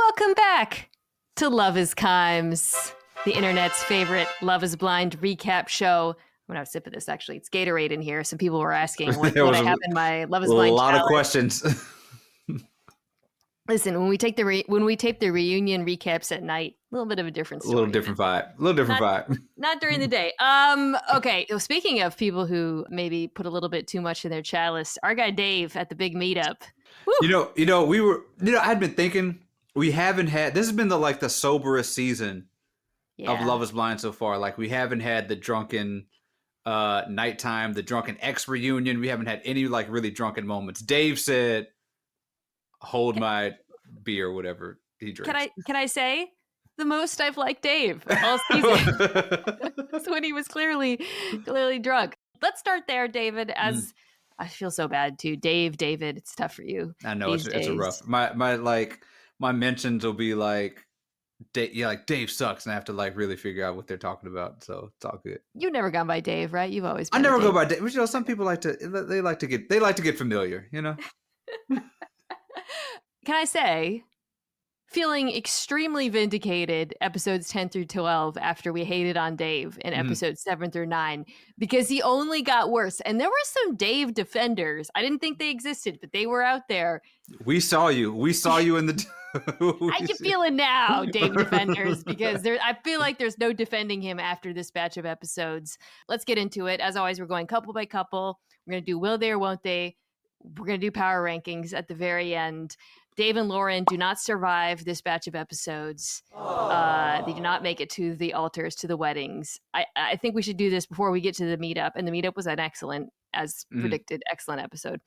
Welcome back to Love is Kimes, the internet's favorite Love is Blind recap show. I'm going to have a sip of this, actually. It's Gatorade in here. Some people were asking what I have in my Love is Blind A lot challenge. of questions. Listen, when we tape the reunion recaps at night, a little bit of a different story. A little different vibe. Not during the day. Okay. So speaking of people who maybe put a little bit too much in their chalice, our guy Dave at the big meetup. Woo! I'd been thinking we haven't had. This has been the soberest season of Love is Blind so far. Like we haven't had the drunken nighttime, the drunken ex reunion. We haven't had any really drunken moments. Dave said, "Hold my beer," whatever he drinks. Can I say the most I've liked Dave all season? That's when he was clearly drunk. Let's start there, David. As I feel so bad too, David. It's tough for you. I know it's a rough. My mentions will be Dave sucks, and I have to really figure out what they're talking about. So it's all good. You've never gone by Dave, right? You've always been I never go by Dave. Some people like to get familiar, Can I say, feeling extremely vindicated episodes 10 through 12 after we hated on Dave in episodes 7 through 9, because he only got worse. And there were some Dave defenders. I didn't think they existed, but they were out there. We saw you in the... I can feel it now, Dave defenders, because I feel like there's no defending him after this batch of episodes. Let's get into it. As always, we're going couple by couple. We're going to do will they or won't they. We're going to do power rankings at the very end. Dave and Lauren do not survive this batch of episodes. They do not make it to the altars, to the weddings. I think we should do this before we get to the meetup. And the meetup was an excellent, as predicted, excellent episode.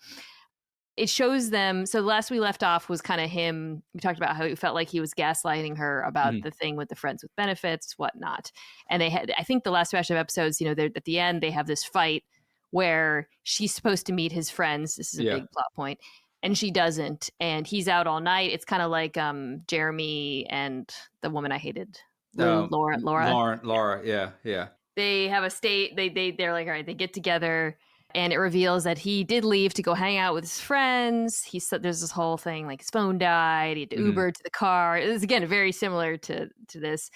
It shows them. So the last we left off was kind of him. We talked about how he felt like he was gaslighting her about the thing with the friends with benefits, whatnot. And I think the last batch of episodes, at the end, they have this fight where she's supposed to meet his friends. This is a big plot point. And she doesn't, and he's out all night. It's kind of like Jeremy and the woman I hated, Laura. Yeah. They have a state. They're like, all right. They get together, and it reveals that he did leave to go hang out with his friends. There's this whole thing like his phone died. He had to Uber to the car. It was again very similar to this.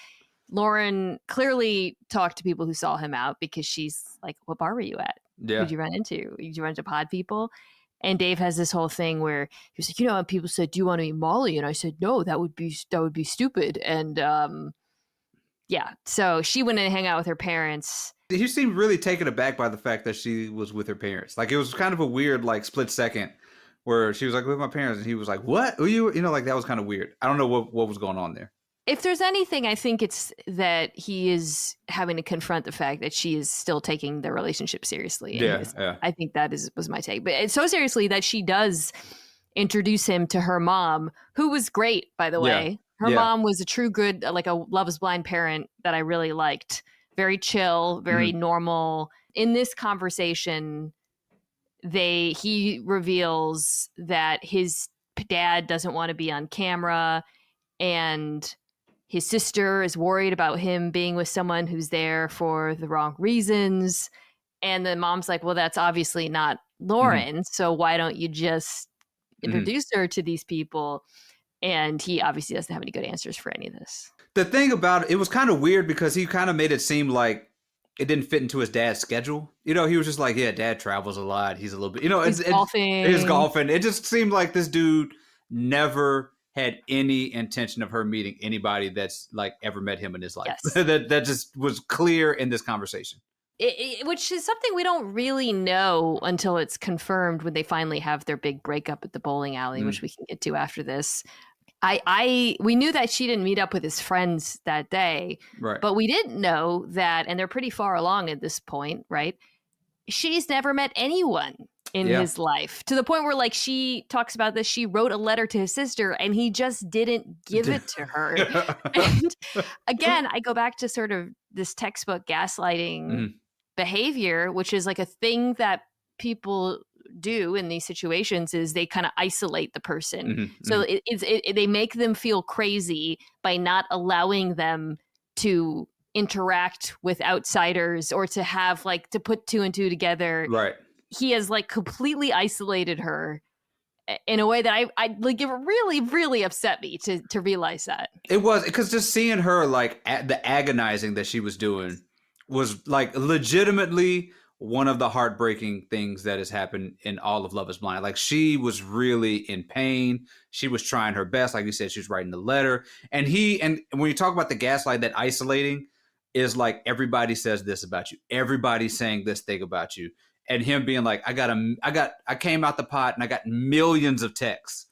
Lauren clearly talked to people who saw him out because she's like, "What bar were you at? Yeah. Who'd you run into? Did you run into pod people?" And Dave has this whole thing where he was like, and people said, "Do you want to meet Molly?" And I said, "No, that would be stupid." And so she went and hang out with her parents. He seemed really taken aback by the fact that she was with her parents. It was kind of a weird split second where she was like, "With my parents," and he was like, "What? Who you?" That was kind of weird. I don't know what was going on there. If there's anything, I think it's that he is having to confront the fact that she is still taking their relationship seriously. Yeah. I think that was my take. But it's so seriously that she does introduce him to her mom, who was great, by the way. Her mom was a true good, like a Love is Blind parent that I really liked. Very chill, very normal. In this conversation, he reveals that his dad doesn't want to be on camera, and his sister is worried about him being with someone who's there for the wrong reasons. And the mom's like, well, that's obviously not Lauren. So why don't you just introduce her to these people? And he obviously doesn't have any good answers for any of this. The thing about it was kind of weird because he kind of made it seem like it didn't fit into his dad's schedule. He was just like, yeah, dad travels a lot. He's a little bit, he's golfing. He's golfing. It just seemed like this dude never had any intention of her meeting anybody that's ever met him in his life. Yes. that just was clear in this conversation. Which is something we don't really know until it's confirmed when they finally have their big breakup at the bowling alley, which we can get to after this. We knew that she didn't meet up with his friends that day, right? But we didn't know that, and they're pretty far along at this point, right? She's never met anyone in his life, to the point where she talks about this. She wrote a letter to his sister and he just didn't give it to her. And again, I go back to sort of this textbook gaslighting behavior, which is like a thing that people do in these situations, is they kind of isolate the person. So they make them feel crazy by not allowing them to interact with outsiders or to have to put two and two together. Right. He has completely isolated her in a way that I like, it really, really upset me to realize that. It was, because just seeing her, like, the agonizing that she was doing was, like, legitimately one of the heartbreaking things that has happened in all of Love is Blind. Like, she was really in pain. She was trying her best. Like you said, she was writing the letter. And when you talk about the gaslight, that isolating is like, everybody says this about you. Everybody's saying this thing about you. And him being like, I came out the pot and I got millions of texts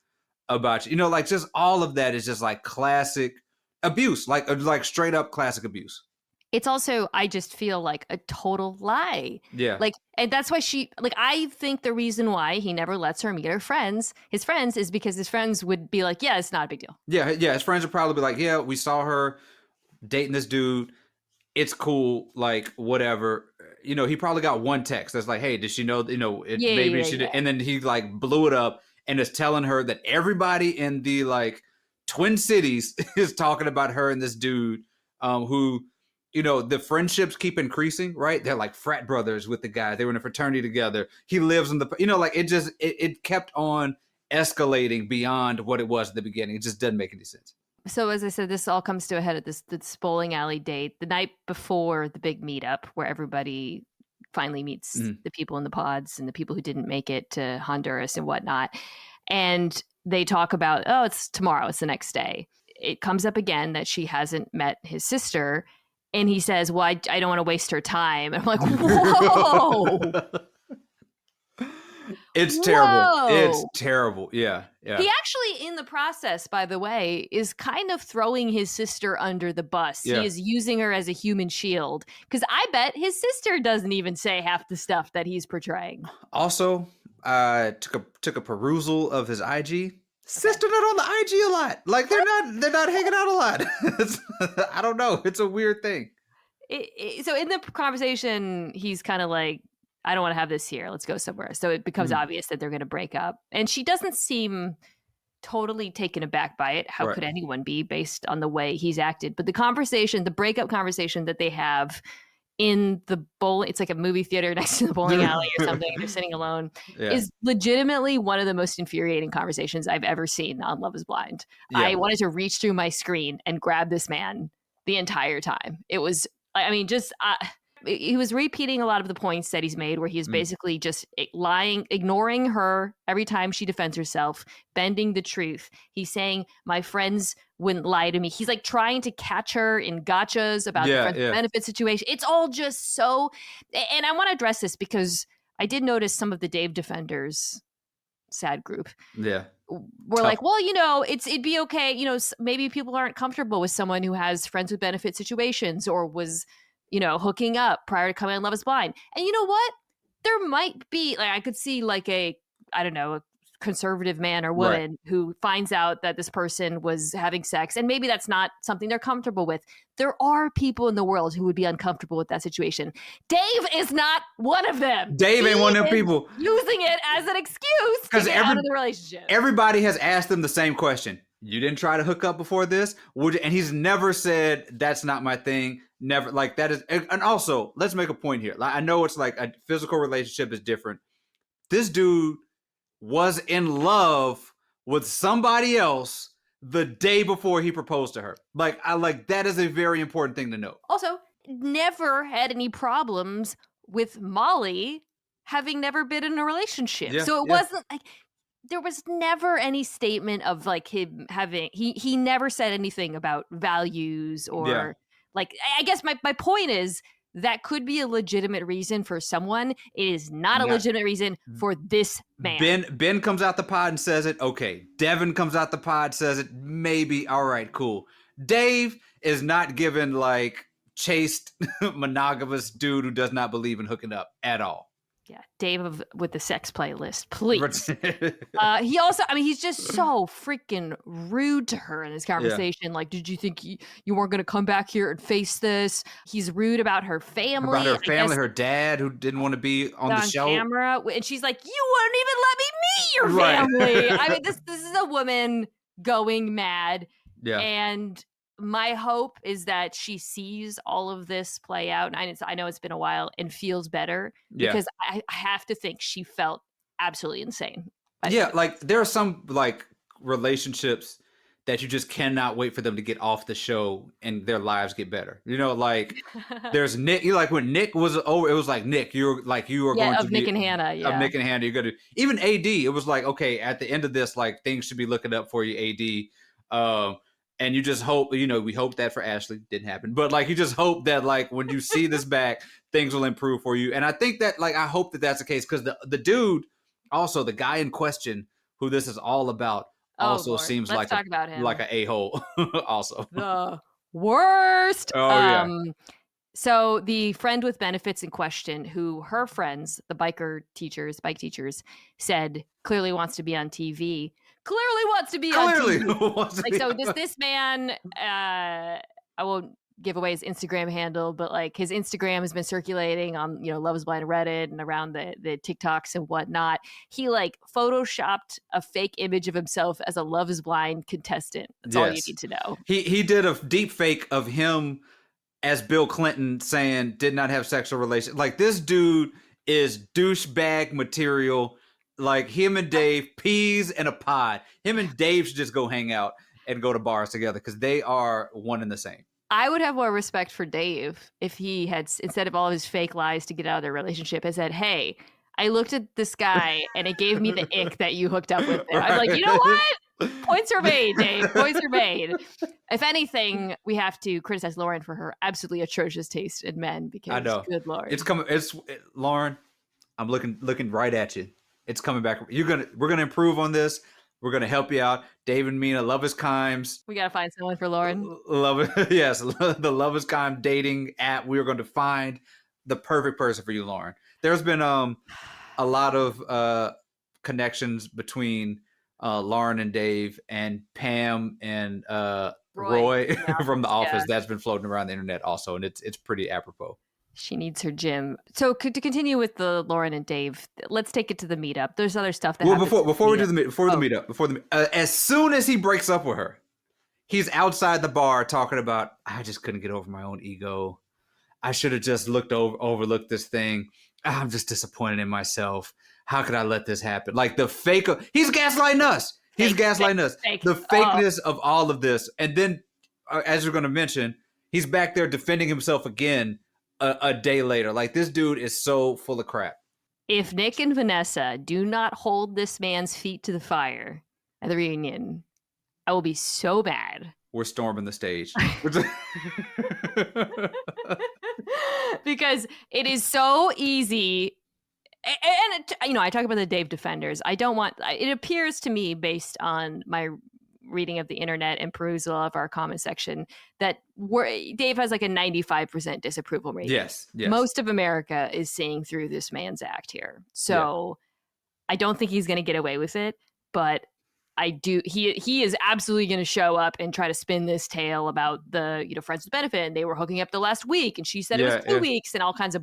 about you. Like, just all of that is just like classic abuse, like straight up classic abuse. It's also, I just feel like a total lie. Yeah. Like, and that's why I think the reason why he never lets her meet his friends, is because his friends would be like, yeah, it's not a big deal. Yeah. His friends would probably be like, yeah, we saw her dating this dude. It's cool. Like, whatever. He probably got one text that's like, hey, did she know, maybe she did. And then he like blew it up and is telling her that everybody in the like Twin Cities is talking about her and this dude, who, the friendships keep increasing, right? They're like frat brothers with the guy. They were in a fraternity together. He lives in the, like, it kept on escalating beyond what it was at the beginning. It just doesn't make any sense. So as I said, this all comes to a head at this bowling alley date, the night before the big meetup where everybody finally meets the people in the pods and the people who didn't make it to Honduras and whatnot. And they talk about, oh, it's tomorrow. It's the next day. It comes up again that she hasn't met his sister. And he says, well, I don't want to waste her time. And I'm like, whoa. It's terrible. It's terrible. Yeah. He actually, in the process, by the way, is kind of throwing his sister under the bus. Yeah. He is using her as a human shield. Because I bet his sister doesn't even say half the stuff that he's portraying. Also, took a perusal of his IG. Sister not on the IG a lot. Like, they're not hanging out a lot. I don't know. It's a weird thing. So in the conversation, he's kind of like, I don't want to have this here. Let's go somewhere. So it becomes obvious that they're going to break up. And she doesn't seem totally taken aback by it. How could anyone be, based on the way he's acted? But the breakup conversation that they have in the bowling, it's like a movie theater next to the bowling alley or something, and they're sitting alone, is legitimately one of the most infuriating conversations I've ever seen on Love is Blind. Yeah. I wanted to reach through my screen and grab this man the entire time. It was, he was repeating a lot of the points that he's made, where he's basically just lying, ignoring her every time she defends herself, bending the truth. He's saying, my friends wouldn't lie to me. He's like trying to catch her in gotchas about the friends with benefit situation. It's all just so, and I want to address this because I did notice some of the Dave Defenders sad group. Yeah. We're like, well, it'd be okay. Maybe people aren't comfortable with someone who has friends with benefit situations or was, hooking up prior to coming on Love is Blind. And you know what? There might be, like, I could see like a conservative man or woman who finds out that this person was having sex, and maybe that's not something they're comfortable with. There are people in the world who would be uncomfortable with that situation. Dave is not one of them. Dave ain't one of them people. Using it as an excuse to get out of the relationship. Everybody has asked him the same question. You didn't try to hook up before this? And he's never said, that's not my thing. Never. Like, that is. And also, let's make a point here. Like, I know it's like a physical relationship is different. This dude was in love with somebody else the day before he proposed to her. That is a very important thing to know. Also, never had any problems with Molly having never been in a relationship. Yeah, so it wasn't like, there was never any statement of like him having, he never said anything about values or like, I guess my point is, that could be a legitimate reason for someone. It is not a legitimate reason for this man. Ben comes out the pod and says it. Okay. Devin comes out the pod, says it. Maybe. All right, cool. Dave is not given like chaste, monogamous dude who does not believe in hooking up at all. Yeah, Dave with the sex playlist, please. He also, he's just so freaking rude to her in this conversation. Yeah. Like, did you think you weren't going to come back here and face this? He's rude about her family. Her dad who didn't want to be on the show. Camera. And she's like, you wouldn't even let me meet your family. This is a woman going mad. Yeah. And my hope is that she sees all of this play out. And I know it's been a while, and feels better, because I have to think she felt absolutely insane. Yeah, like there are some like relationships that you just cannot wait for them to get off the show and their lives get better. You know, like there's Nick. You like when Nick was over, it was like Nick. You were going to of be Nick and Hannah. Yeah, of Nick and Hannah. You're gonna even AD. It was like okay, at the end of this, like things should be looking up for you, AD. And you just hope, we hope that for Ashley didn't happen, but like you just hope that like when you see this back, things will improve for you. And I think that like I hope that that's the case because the dude, also the guy in question, who this is all about. Also seems Let's like talk about him. like an a-hole also. The worst. Oh yeah. So the friend with benefits in question, who her friends, the bike teachers, said clearly wants to be on TV. Clearly wants to be on TV. Like, so does this man, I won't give away his Instagram handle, but like his Instagram has been circulating on, Love is Blind Reddit and around the TikToks and whatnot. He like photoshopped a fake image of himself as a Love is Blind contestant. That's all you need to know. He did a deep fake of him as Bill Clinton saying did not have sexual relations. Like this dude is douchebag material. Like him and Dave, peas in a pod. Him and Dave should just go hang out and go to bars together because they are one and the same. I would have more respect for Dave if he had, instead of all of his fake lies to get out of their relationship, had said, hey, I looked at this guy and it gave me the ick that you hooked up with him. I'm like, you know what? Points are made, Dave. Points are made. If anything, we have to criticize Lauren for her absolutely atrocious taste in men because, I know. Good Lord. It's coming. Lauren, I'm looking right at you. It's coming back. We're going to improve on this. We're going to help you out. Dave and Mina, Love is Kimes. We got to find someone for Lauren. Yes, the Love is Kimes dating app. We're going to find the perfect person for you, Lauren. There's been a lot of connections between Lauren and Dave and Pam and Roy from The Office. That's been floating around the internet also, and it's pretty apropos. She needs her gym. So to continue with the Lauren and Dave, let's take it to the meetup. There's other stuff that before we do the meetup, as soon as he breaks up with her, he's outside the bar talking about, I just couldn't get over my own ego. I should have just overlooked this thing. I'm just disappointed in myself. How could I let this happen? Like the fake, he's gaslighting us. He's gaslighting us. The fakeness of all of this. And then, as we're going to mention, he's back there defending himself again a day later. Like this dude is so full of crap. If Nick and Vanessa do not hold this man's feet to the fire at the reunion, I will be so bad. We're storming the stage. Because it is so easy. And I talk about the Dave defenders. It appears to me, based on my reading of the internet and perusal of our comment section, that Dave has like a 95% disapproval rating. Yes. Most of America is seeing through this man's act here. So I don't think he's going to get away with it, but I do. He is absolutely going to show up and try to spin this tale about the friends with benefit, and they were hooking up the last week, and she said it was 2 weeks, and all kinds of.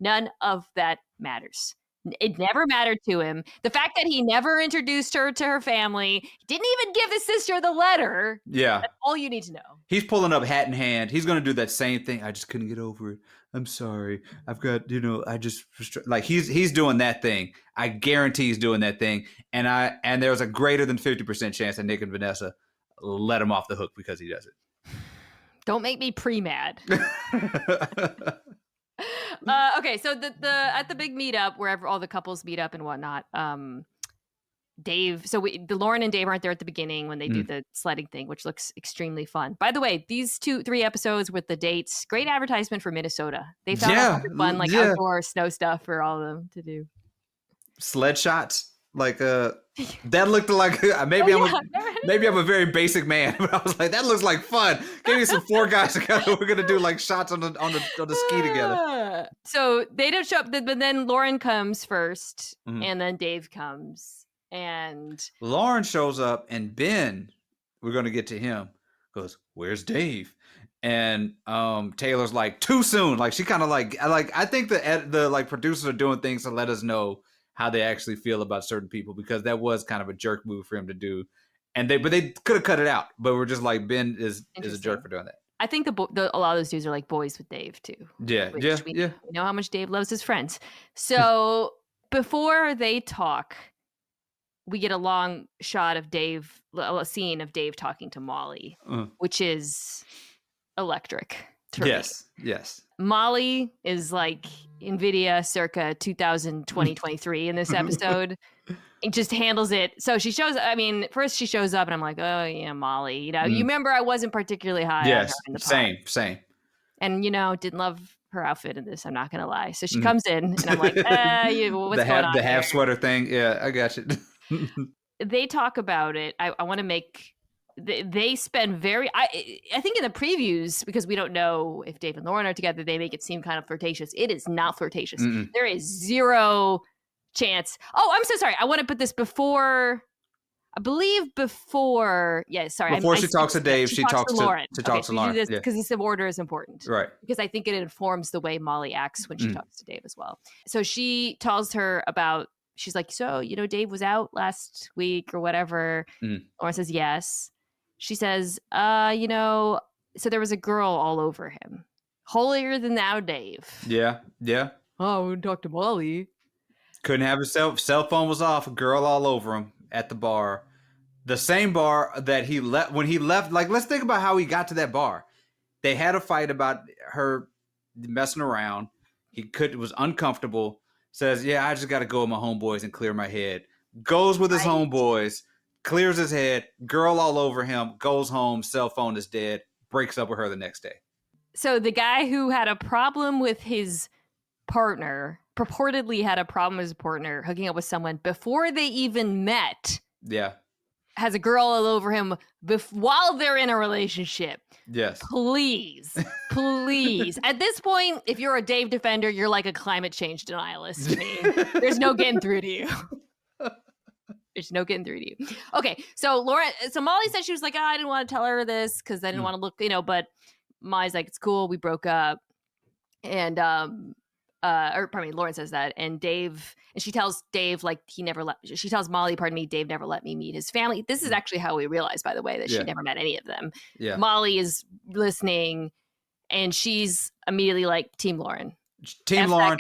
None of that matters. It never mattered to him. The fact that he never introduced her to her family, didn't even give his sister the letter. Yeah. That's all you need to know. He's pulling up hat in hand. He's going to do that same thing. I just couldn't get over it. I'm sorry. I've got, I just, like he's doing that thing. I guarantee he's doing that thing. And there's a greater than 50% chance that Nick and Vanessa let him off the hook because he does it. Don't make me pre-mad. Okay, so the at the big meetup, wherever all the couples meet up and whatnot, Dave. So the Lauren and Dave aren't there at the beginning when they do the sledding thing, which looks extremely fun. By the way, these 2-3 episodes with the dates, great advertisement for Minnesota. They found fun outdoor snow stuff for all of them to do. Sled shots. Like that looked like maybe I'm a very basic man, but I was like, that looks like fun. Give me some 4 guys together. We're gonna do like shots on the ski together. So they don't show up, but then Lauren comes first, and then Dave comes, and Lauren shows up, and Ben, we're gonna get to him, goes, "Where's Dave?" And Taylor's like, too soon. Like she kind of like I think the like producers are doing things to let us know how they actually feel about certain people, because that was kind of a jerk move for him to do. And they could have cut it out, but we're just like, Ben is a jerk for doing that. I think a lot of those dudes are like boys with Dave too. Yeah. We know how much Dave loves his friends. So before they talk, we get a long shot of Dave, a scene of Dave talking to Molly, which is electric. Yes. Molly is like NVIDIA circa 2023 in this episode. It just handles it. So she shows, first she shows up and I'm like, oh yeah, Molly, you remember I wasn't particularly high on her in the pod. Same. And, didn't love her outfit in this. I'm not going to lie. So she comes in and I'm like, what's going on? The half sweater thing. Yeah, I got you. They talk about it. I want to make, they spend I think in the previews, because we don't know if Dave and Lauren are together, they make it seem kind of flirtatious. It is not flirtatious. Mm-mm. There is zero chance. Oh, I'm so sorry. I want to put this before. Yeah, sorry. Before she talks to Dave, she talks to Lauren. Talks to Lauren. Because this order is important. Right. Because I think it informs the way Molly acts when she talks to Dave as well. So she tells her about, she's like, so, Dave was out last week or whatever. Lauren says, yes. She says, so there was a girl all over him. Holier than thou, Dave. Yeah. Oh, I wouldn't talk to Molly. Couldn't have his cell phone was off. A girl all over him at the bar. The same bar that he left when he left. Like, let's think about how he got to that bar. They had a fight about her messing around. It was uncomfortable. Says, yeah, I just got to go with my homeboys and clear my head. Goes with his homeboys, clears his head, girl all over him, goes home, cell phone is dead, breaks up with her the next day. So the guy who had a problem with his partner, purportedly had a problem with his partner hooking up with someone before they even met. Yeah. Has a girl all over him while they're in a relationship. Yes. Please. At this point, if you're a Dave defender, you're like a climate change denialist to me. There's no getting through to you. Okay, so Molly said she was like, I didn't want to tell her this because I didn't want to look, but Molly's like, it's cool, we broke up. And Lauren says that, and she tells Dave, like, she tells Molly, Dave never let me meet his family. This is actually how we realize, by the way, that she never met any of them. Yeah. Molly is listening, and she's immediately like, Team Lauren. Team Lauren.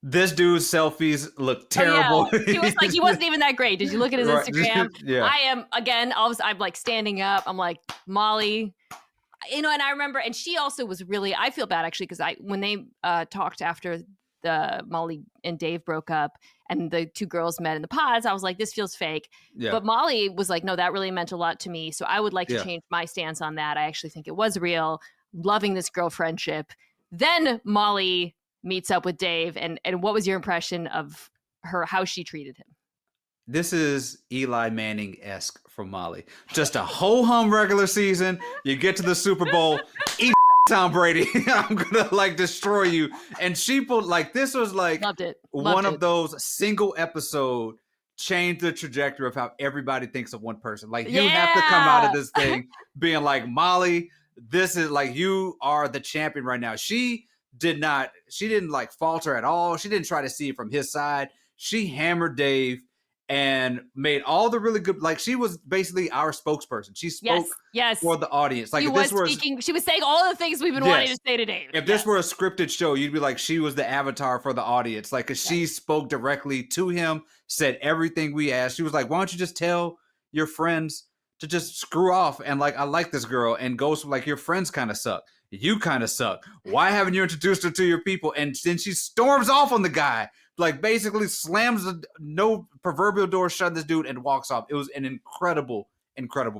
This dude's selfies look terrible. Yeah. He was like, he wasn't even that great. Did you look at his Instagram? Yeah. I am, again, I'm like standing up. I'm like, Molly. And I remember, and she also was really, I feel bad actually, because when they talked after Molly and Dave broke up and the two girls met in the pods, I was like, this feels fake. Yeah. But Molly was like, no, that really meant a lot to me. So I would like to change my stance on that. I actually think it was real. Loving this girl friendship. Then Molly meets up with Dave. And what was your impression of her, how she treated him? This is Eli Manning-esque from Molly. Just a ho-hum regular season. You get to the Super Bowl, eat Tom Brady. I'm gonna destroy you. And she put this was Loved it. One of those single episode change the trajectory of how everybody thinks of one person. You have to come out of this thing being like, Molly, this is you are the champion right now. She didn't falter at all. She didn't try to see it from his side. She hammered Dave and made all the really good, she was basically our spokesperson. She spoke for the audience. She was saying all the things we've been wanting to say to Dave. If this were a scripted show, you'd be like, she was the avatar for the audience. Cause she spoke directly to him, said everything we asked. She was like, why don't you just tell your friends to just screw off? And I like this girl, and goes your friends kind of suck. You kind of suck. Why haven't you introduced her to your people? And then she storms off on the guy. Basically slams no proverbial door shut this dude and walks off. It was an incredible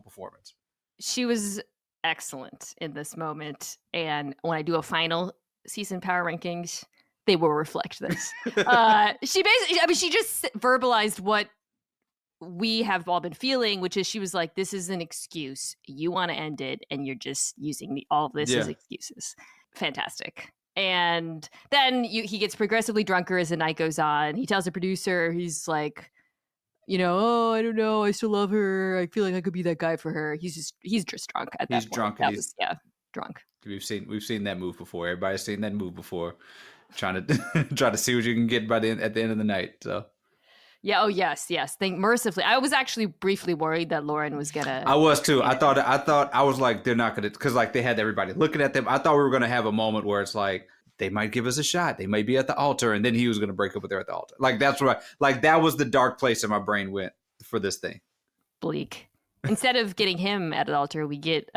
performance. She was excellent in this moment. And when I do a final season power rankings, they will reflect this. She just verbalized what we have all been feeling, which is she was like, this is an excuse. You want to end it, and you're just using all of this as excuses. Fantastic. And then he gets progressively drunker as the night goes on. He tells the producer, he's like, oh, I don't know, I still love her. I feel like I could be that guy for her. He's just drunk at that point. He's drunk. Drunk. We've seen that move before. Everybody's seen that move before. Trying to see what you can get at the end of the night. So. Yeah. Oh, yes. Thank mercifully. I was actually briefly worried that Lauren was gonna. I was too. I was like, they're not gonna, because they had everybody looking at them. I thought we were gonna have a moment where it's they might give us a shot. They might be at the altar, and then he was gonna break up with her at the altar. That's what that was the dark place that my brain went for this thing. Bleak. Instead of getting him at an altar, we get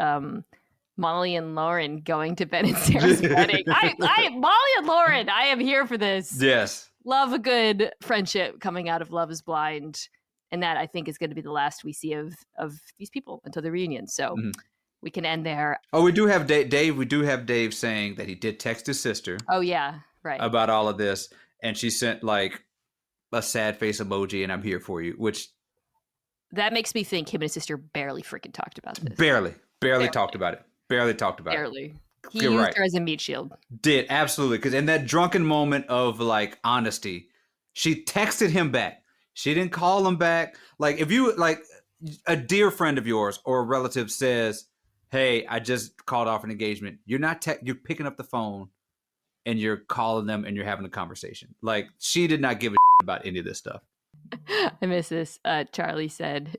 Molly and Lauren going to Ben and Sarah's wedding. Molly and Lauren, I am here for this. Yes. Love a good friendship coming out of Love is Blind. And that, I think, is going to be the last we see of these people until the reunion. So we can end there. Oh, we do have Dave. We do have Dave saying that he did text his sister. Oh, yeah. Right. About all of this. And she sent like a sad face emoji and I'm here for you, which. That makes me think him and his sister barely freaking talked about this. Barely talked about it. Barely talked about it. He used her as a meat shield. Did, absolutely. Because in that drunken moment of like honesty, she texted him back. She didn't call him back. Like if you like a dear friend of yours or a relative says, hey, I just called off an engagement. You're not you're picking up the phone and you're calling them and you're having a conversation. Like she did not give a about any of this stuff. I miss this. Charlie said,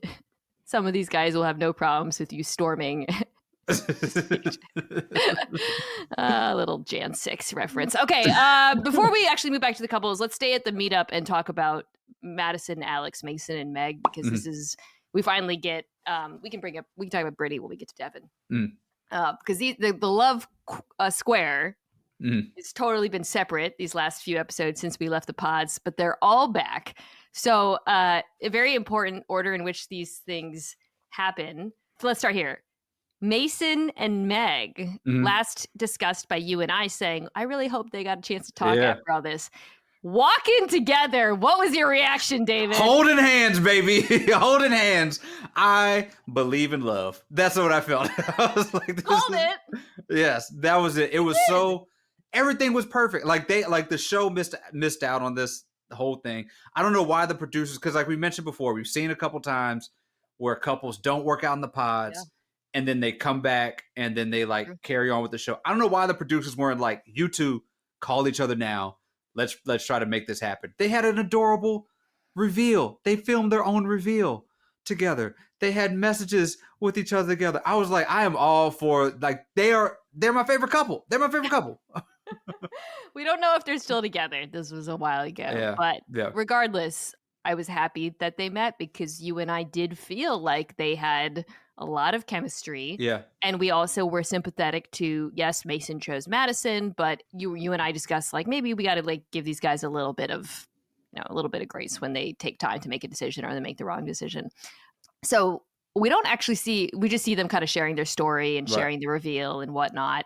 some of these guys will have no problems with you storming. A little Jan 6 reference. Okay, before we actually move back to the couples, let's stay at the meetup and talk about Madison, Alex, Mason, and Meg, because this is, we finally get, we can talk about Brittany when we get to Devin. Because the love square has totally been separate these last few episodes since we left the pods, but they're all back. So a very important order in which these things happen. So let's start here. Mason and Meg, last discussed by you and I, saying, I really hope they got a chance to talk after all this. Walking together. What was your reaction, David? Holding hands, baby. Holding hands. I believe in love. That's what I felt. I was like, it. Yes, that was it. It was so, everything was perfect. Like the show missed out on this whole thing. I don't know why the producers, because like we mentioned before, we've seen a couple times where couples don't work out in the pods. Yeah. And then they come back and then they like carry on with the show. I don't know why the producers weren't like, you two call each other now. Let's try to make this happen. They had an adorable reveal. They filmed their own reveal together. They had messages with each other together. I was like, I am all for, like, they're my favorite couple. They're my favorite couple. We don't know if they're still together. This was a while ago. But regardless, I was happy that they met because you and I did feel like they had a lot of chemistry. Yeah. And we also were sympathetic to, yes, Mason chose Madison, but you and I discussed like maybe we got to like give these guys a little bit of grace when they take time to make a decision or they make the wrong decision. So we don't actually we just see them kind of sharing their story and sharing the reveal and whatnot.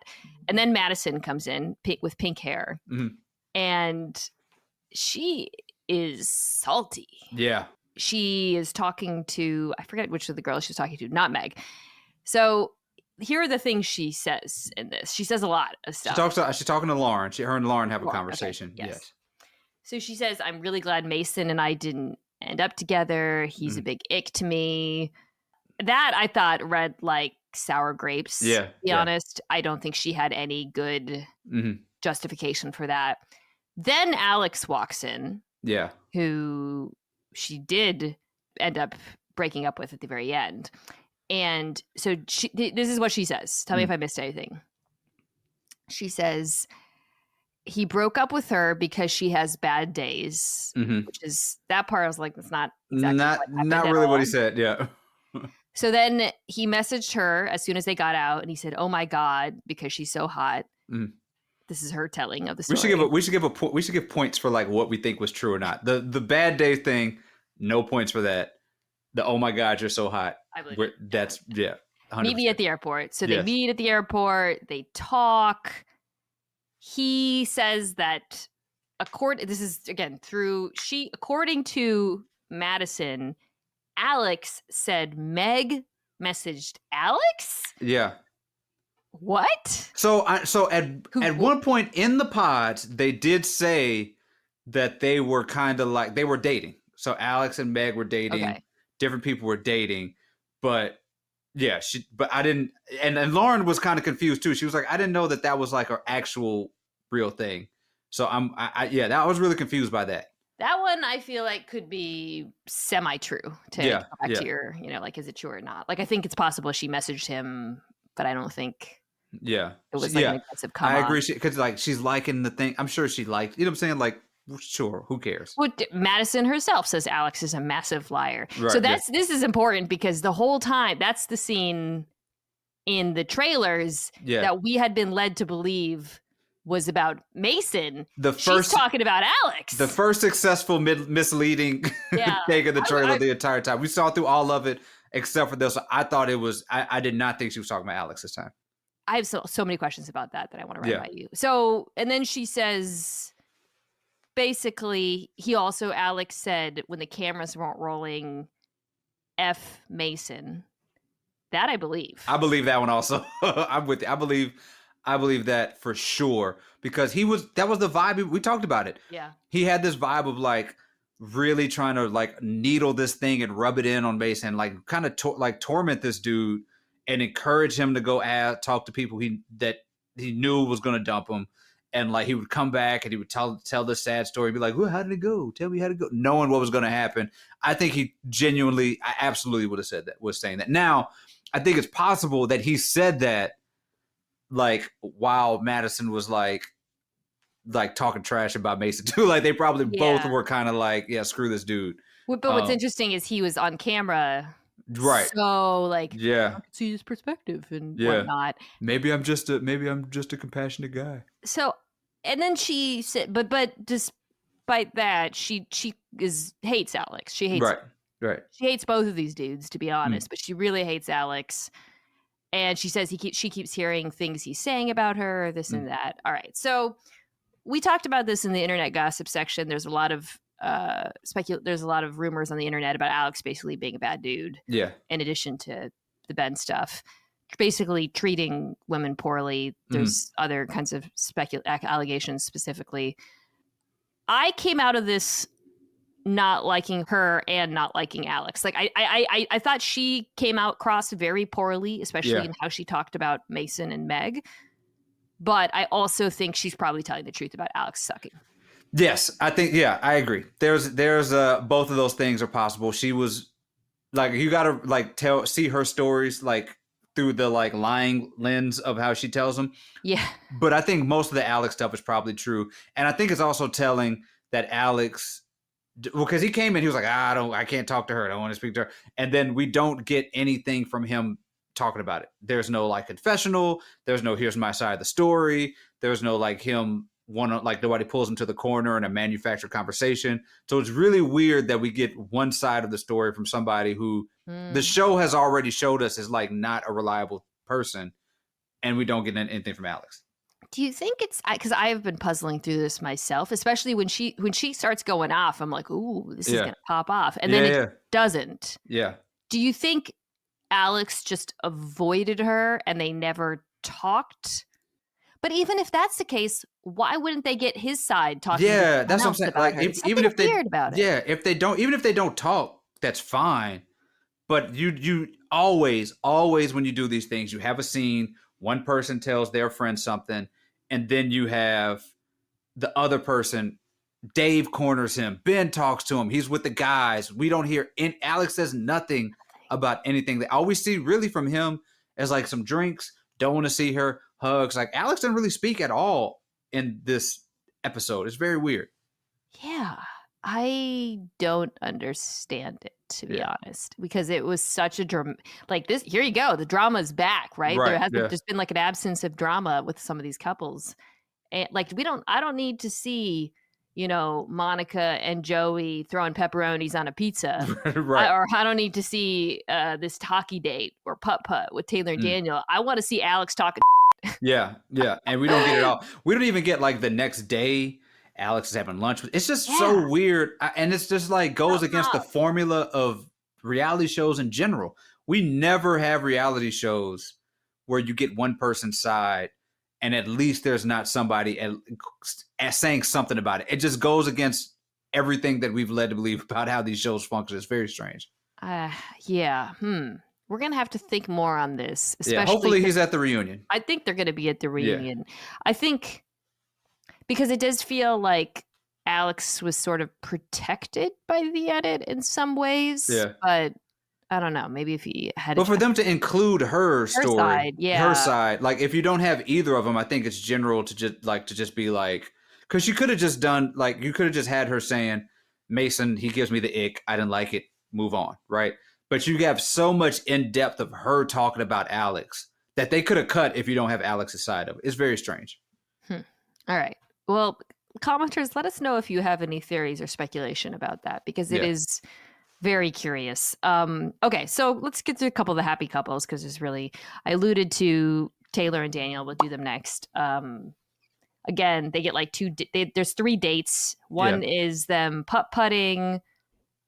And then Madison comes in with pink hair. And she is salty. Yeah. She is talking to, I forget which of the girls she's talking to, not Meg. So here are the things she says in this. She says a lot of stuff. She's talking to Lauren. Her and Lauren have a conversation. Okay. Yes. So she says, I'm really glad Mason and I didn't end up together. He's a big ick to me. That I thought read like sour grapes. Yeah. To be honest, I don't think she had any good justification for that. Then Alex walks in. Yeah. Who she did end up breaking up with at the very end. And so this is what she says. Tell me if I missed anything. She says, he broke up with her because she has bad days, which is that part. I was like, that's not exactly not really what he said. Yeah. So then he messaged her as soon as they got out and he said, oh my God, because she's so hot. This is her telling of the story. We should give points for like what we think was true or not. The bad day thing, no points for that. The oh my God, you're so hot. That's 100%. Meet me at the airport. So they meet at the airport. They talk. He says that according to Madison, Alex said Meg messaged Alex. Yeah. What? So at one point in the pods, they did say that they were kind of like they were dating. So Alex and Meg were dating. Okay. Different people were dating, but yeah, I didn't. And Lauren was kind of confused too. She was like, I didn't know that was like an actual real thing. So I was really confused by that. That one I feel like could be semi-true to go back to your, like, is it true or not? Like, I think it's possible she messaged him, but I don't think. Yeah, it was like an aggressive comment. I agree because like she's liking the thing. I'm sure she liked. You know what I'm saying? Like Sure, who cares? Well, Madison herself says Alex is a massive liar. Right, so this is important because the whole time, that's the scene in the trailers that we had been led to believe was about Mason. She's talking about Alex. The first successful misleading take of the trailer the entire time. We saw through all of it except for this. I thought it was, I did not think she was talking about Alex this time. I have so many questions about that I want to run by you. So, and then she says, basically, Alex said when the cameras weren't rolling, F Mason. That I believe. I believe that one also. I'm with you. I believe that for sure because that was the vibe. We talked about it. Yeah. He had this vibe of like really trying to like needle this thing and rub it in on Mason, like kind of torment this dude and encourage him to go talk to people that he knew was going to dump him. And like he would come back and he would tell this sad story, be like, "Well, how did it go? Tell me how to go," knowing what was going to happen. I think he genuinely, I absolutely would have said that, was saying that. Now, I think it's possible that he said that like while Madison was like talking trash about Mason too. Like they probably both were kind of like, yeah, screw this dude. But what's interesting is he was on camera. Right. So like, I can see his perspective and whatnot. Maybe I'm just a compassionate guy. So, and then she said, but despite that, she hates Alex. She hates Right. She hates both of these dudes, to be honest, but she really hates Alex. And she says she keeps hearing things he's saying about her, this and that. All right. So we talked about this in the internet gossip section. There's a lot of there's a lot of rumors on the internet about Alex basically being a bad dude. Yeah. In addition to the Ben stuff, basically treating women poorly. There's other kinds of allegations specifically. I came out of this not liking her and not liking Alex. Like I thought she came out across very poorly, especially in how she talked about Mason and Meg. But I also think she's probably telling the truth about Alex sucking. Yes, I think, I agree. There's both of those things are possible. She was like, you got to like see her stories like through the like lying lens of how she tells them. Yeah. But I think most of the Alex stuff is probably true. And I think it's also telling that Alex, well, because he came in, he was like, I can't talk to her. I don't want to speak to her. And then we don't get anything from him talking about it. There's no like confessional. There's no, here's my side of the story. There's no like him nobody pulls him to the corner in a manufactured conversation. So it's really weird that we get one side of the story from somebody who the show has already showed us is like not a reliable person. And we don't get anything from Alex. Do you think it's because I've been puzzling through this myself, especially when she starts going off, I'm like, ooh, this is going to pop off. And then it doesn't. Yeah. Do you think Alex just avoided her and they never talked? But even if that's the case, why wouldn't they get his side talking? Yeah, that's what I'm saying. Like, even if weird about it. Yeah, if they don't talk, that's fine. But you always when you do these things, you have a scene. One person tells their friend something, and then you have the other person. Dave corners him. Ben talks to him. He's with the guys. We don't hear. And Alex says nothing about anything. All we see really from him is like some drinks. Don't want to see her. Hugs. Like Alex doesn't really speak at all in this episode. It's very weird. Yeah, I don't understand it, to be honest, because it was such a drama. Like this, here you go. The drama's back, right? There's been like an absence of drama with some of these couples, and like I don't need to see, Monica and Joey throwing pepperonis on a pizza, right? Or I don't need to see this hockey date or putt-putt with Taylor and Daniel. I want to see Alex talking. Yeah. And we don't get it all. We don't even get like the next day Alex is having lunch. It's just so weird. And it's just like goes against the formula of reality shows in general. We never have reality shows where you get one person's side and at least there's not somebody saying something about it. It just goes against everything that we've led to believe about how these shows function. It's very strange. We're going to have to think more on this. Especially hopefully he's at the reunion. I think they're going to be at the reunion. Yeah. I think because it does feel like Alex was sort of protected by the edit in some ways. Yeah. But I don't know. Maybe if he had... But for them to include her story, her side, like if you don't have either of them, I think it's general to just be like... Because you could have just done, like, you could have just had her saying, Mason, he gives me the ick. I didn't like it. Move on, right? But you have so much in depth of her talking about Alex that they could have cut if you don't have Alex's side of it. It's very strange. All right. Well, commenters, let us know if you have any theories or speculation about that, because it is very curious. Okay, so let's get to a couple of the happy couples, because there's really, I alluded to Taylor and Daniel. We'll do them next. Again, they get like there's 3 dates. One is them putt-putting,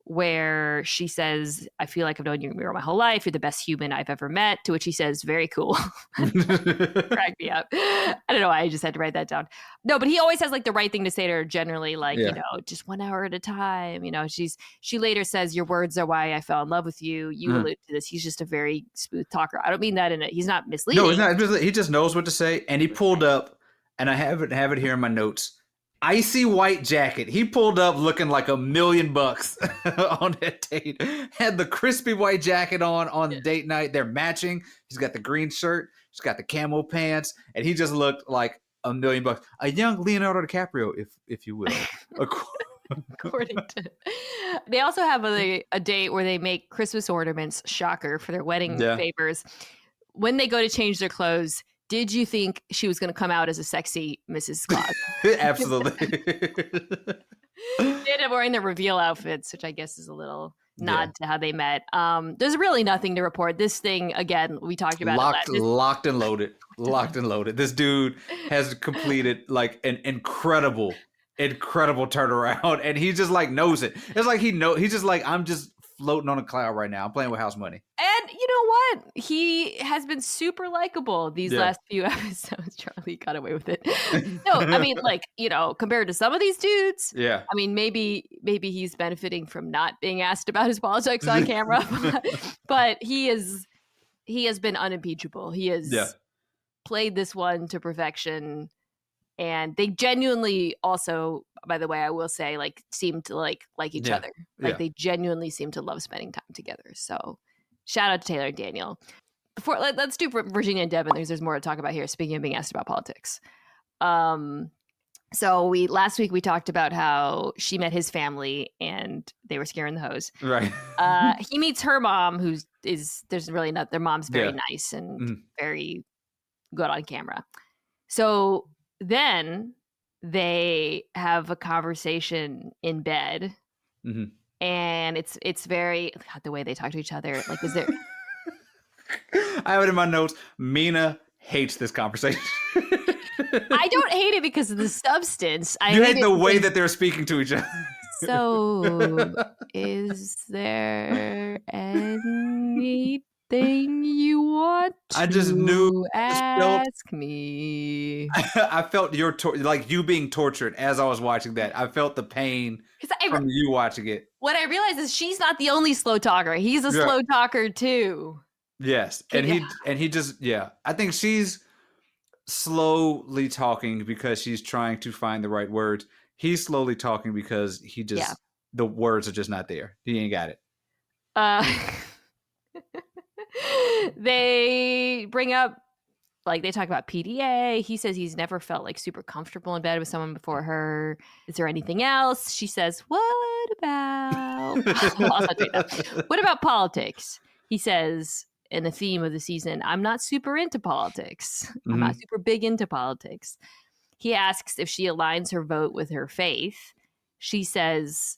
where she says, I feel like I've known you my whole life. You're the best human I've ever met. To which he says, very cool. Crack me up. I don't know why I just had to write that down. No, but he always has like the right thing to say to her, generally, like, you know, just 1 hour at a time. You know, she later says, your words are why I fell in love with you. You allude to this. He's just a very smooth talker. I don't mean that he's not misleading. No, he's not. He just knows what to say. And he pulled up, and I have it here in my notes. Icy white jacket. He pulled up looking like $1 million on that date. Had the crispy white jacket on the date night. They're matching. He's got the green shirt. He's got the camo pants, and he just looked like $1 million. A young Leonardo DiCaprio, if you will. According to, they also have a date where they make Christmas ornaments. Shocker, for their wedding favors. When they go to change their clothes, did you think she was going to come out as a sexy Mrs. Claus? Absolutely. They ended up wearing their reveal outfits, which I guess is a little nod to how they met. There's really nothing to report. This thing, again, we talked about locked and loaded. Locked and loaded. This dude has completed like an incredible turnaround, and he just like knows it. It's like he's just like, I'm just floating on a cloud right now. I'm playing with house money. And you know what? He has been super likable these last few episodes. Charlie got away with it. No, I mean, like, you know, compared to some of these dudes, I mean, maybe he's benefiting from not being asked about his politics on camera, but he has been unimpeachable. He has played this one to perfection. And they genuinely also, by the way, I will say, like, seem to like each other. Like they genuinely seem to love spending time together. So shout out to Taylor and Daniel. Let's do Virginia and Devin. There's more to talk about here. Speaking of being asked about politics. So last week we talked about how she met his family and they were scaring the hose. Right. He meets her mom, their mom's very nice and very good on camera. So then they have a conversation in bed, and it's very, the way they talk to each other. Like, is there? I have it in my notes. Mina hates this conversation. I don't hate it because of the substance. You hate the way that they're speaking to each other. So, is there anything you want to ask me? I felt like you being tortured as I was watching that. I felt the pain from you watching it. What I realized is she's not the only slow talker. He's a slow talker too. Yes, and he just I think she's slowly talking because she's trying to find the right words. He's slowly talking because the words are just not there. He ain't got it. They bring up, like, they talk about PDA. He says he's never felt like super comfortable in bed with someone before her. Is there anything else? She says, what about what about politics? He says, in the theme of the season, I'm not super into politics. I'm not super big into politics. He asks if she aligns her vote with her faith. She says,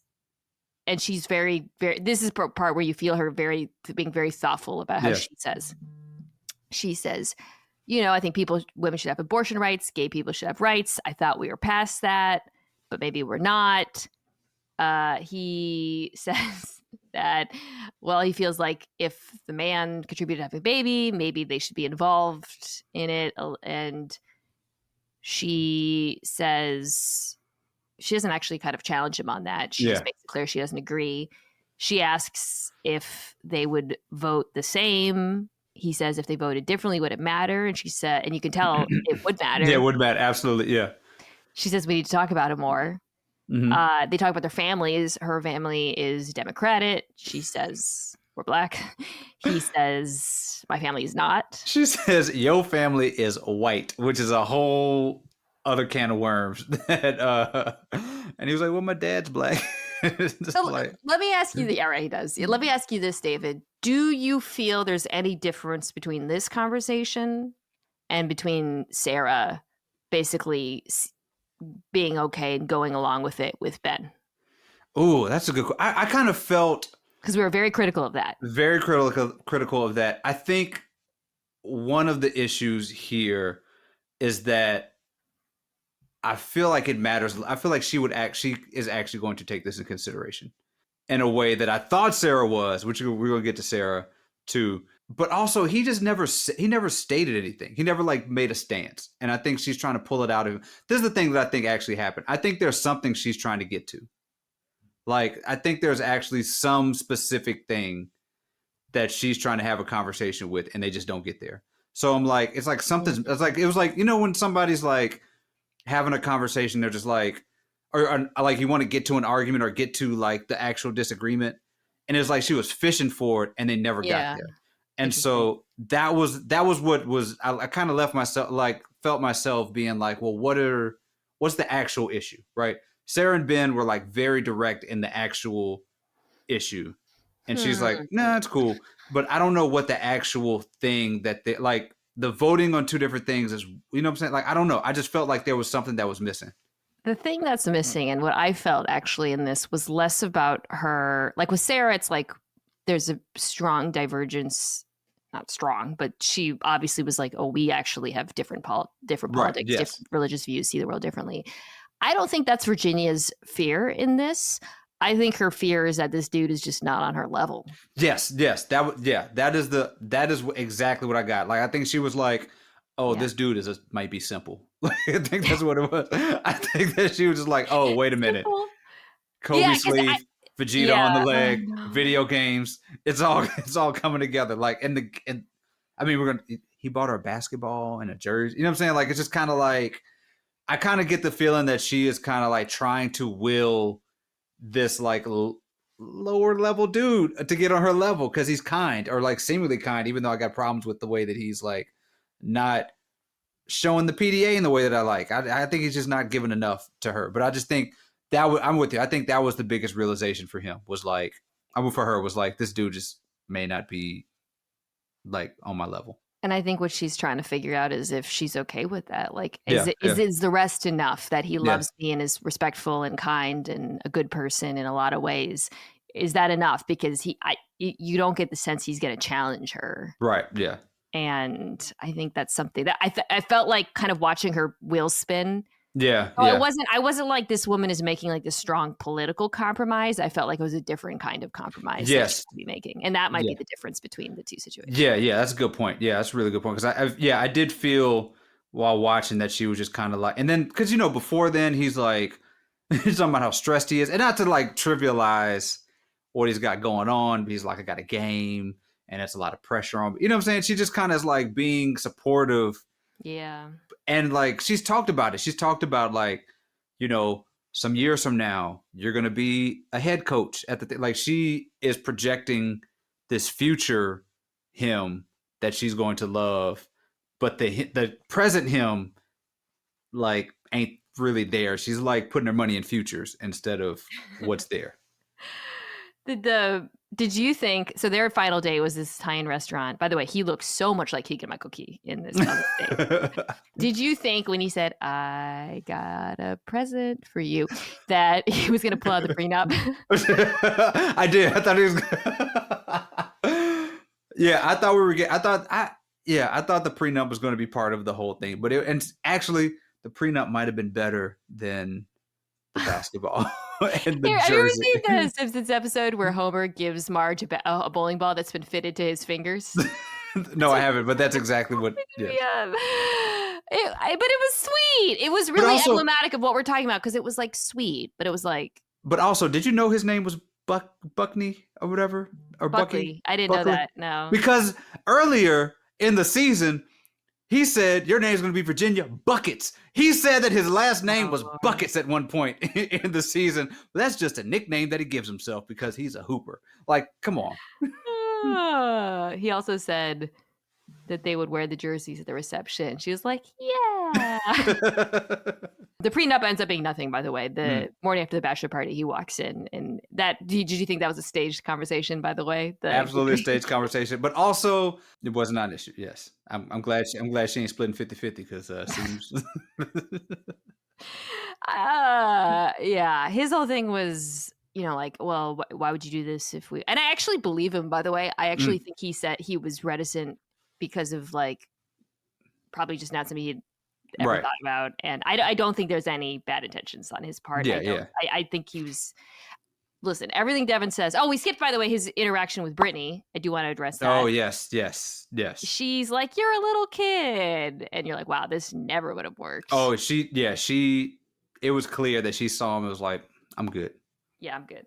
and she's very, very, this is part where you feel her being very thoughtful about how she says. She says, you know, I think women should have abortion rights. Gay people should have rights. I thought we were past that, but maybe we're not. He says that, well, he feels like if the man contributed to having a baby, maybe they should be involved in it. And she says she doesn't actually kind of challenge him on that. She just makes it clear she doesn't agree. She asks if they would vote the same. He says if they voted differently, would it matter? And she said, and you can tell it would matter. Yeah, it would matter. Absolutely. Yeah. She says we need to talk about it more. They talk about their families. Her family is Democratic. She says we're black. He says my family is not. She says your family is white, which is a whole other can of worms that and he was like, well, my dad's black. So let me ask you he does. Let me ask you this, David. Do you feel there's any difference between this conversation and between Sara basically being okay and going along with it with Ben? Oh, that's a good question. I kind of felt, because we were very critical of that. Very critical of that. I think one of the issues here is that I feel like it matters. I feel like she is actually going to take this into consideration in a way that I thought Sara was, which we're going to get to Sara too. But also, he never stated anything. He never like made a stance. And I think she's trying to pull it out of him. This is the thing that I think actually happened. I think there's something she's trying to get to. Like, I think there's actually some specific thing that she's trying to have a conversation with, and they just don't get there. So I'm like, it's like something. It's like, it was like, you know, when somebody's like having a conversation, they're just like, or like you want to get to an argument or get to like the actual disagreement, and it's like she was fishing for it, and they never got there. And so that was what was. I kind of felt myself being like, well, what's the actual issue, right? Sara and Ben were like very direct in the actual issue. And she's like, nah, it's cool. But I don't know what the actual thing that they like, the voting on two different things is, you know what I'm saying? Like, I don't know. I just felt like there was something that was missing. The thing that's missing, and what I felt actually in this, was less about her. Like with Sara, it's like there's a strong divergence. Not strong, but she obviously was like, oh, we actually have different politics, yes, different religious views, see the world differently. I don't think that's Virginia's fear in this. I think her fear is that this dude is just not on her level. Yes. That is exactly what I got. Like, I think she was like, oh, this dude might be simple. I think that's what it was. I think that she was just like, oh, wait a minute. Simple. Kobe sleeve, Vegeta on the leg, video games. It's all coming together. Like, and I mean, he bought her a basketball and a jersey. You know what I'm saying? Like, it's just kind of like, I kind of get the feeling that she is kind of like trying to will this like lower level dude to get on her level because he's kind, or like seemingly kind, even though I got problems with the way that he's like not showing the PDA in the way that I like. I think he's just not giving enough to her. But I just think I'm with you. I think that was the biggest realization for him, was like, for her was like, this dude just may not be like on my level. And I think what she's trying to figure out is if she's okay with that. Like, is the rest enough that he loves me and is respectful and kind and a good person in a lot of ways? Is that enough? Because you don't get the sense he's going to challenge her. Right. Yeah. And I think that's something that I felt like kind of watching her wheels spin. Yeah. I wasn't like, this woman is making like this strong political compromise. I felt like it was a different kind of compromise that she should be making. And that might be the difference between the two situations. Yeah. That's a good point. Yeah, that's a really good point. Because I did feel while watching that she was just kind of like, and then, because, you know, before then he's like, he's talking about how stressed he is. And not to like trivialize what he's got going on, but he's like, I got a game and it's a lot of pressure on me. You know what I'm saying? She just kind of is like being supportive. Yeah. And like, she's talked about it. She's talked about like, you know, some years from now, you're going to be a head coach at the like, she is projecting this future him that she's going to love, but the present him like ain't really there. She's like putting her money in futures instead of what's there. Did you think, so their final day was this Italian restaurant. By the way, he looks so much like Keegan-Michael Key in this day. Did you think when he said, I got a present for you, that he was going to pull out the prenup? I did. I thought he was I thought the prenup was going to be part of the whole thing. But actually, the prenup might have been better than the basketball. And the have you ever seen the Simpsons episode where Homer gives Marge a bowling ball that's been fitted to his fingers? No, I haven't, but that's exactly what. Yeah. But it was sweet. It was really emblematic of what we're talking about, because it was like sweet, but it was like. But also, did you know his name was Buckney or whatever? Or Buckley? I didn't know that. No. Because earlier in the season, he said, your name's going to be Virginia Buckets. He said that his last name was Buckets at one point in the season. But that's just a nickname that he gives himself because he's a hooper. Like, come on. He also said that they would wear the jerseys at the reception. She was like, yeah. yeah. The prenup ends up being nothing, by the way. The morning after the bachelor party, he walks in, and did you think that was a staged conversation, by the way? Absolutely a staged conversation, but also it was not an issue. Yes, I'm glad she ain't splitting 50-50 because seems. Yeah, his whole thing was, like, well, why would you do this if we? And I actually believe him, by the way. I actually think he said he was reticent because of like probably just not something he'd ever thought about, and I don't think there's any bad intentions on his part. I think he was. Listen, everything Devin says. Oh, we skipped, by the way, his interaction with Brittany. I do want to address that. Oh, yes. She's like, you're a little kid. And you're like, wow, this never would have worked. Oh, it was clear that she saw him and was like, I'm good. Yeah, I'm good.